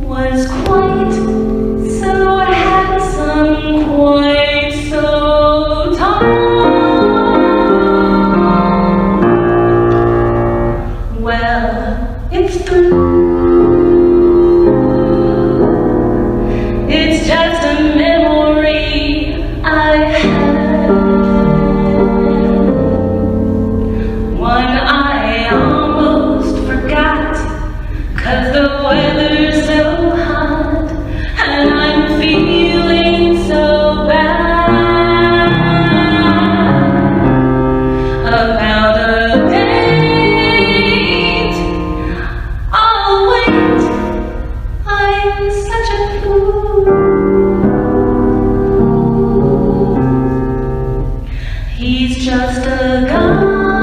Was quite so handsome, quite just a gun.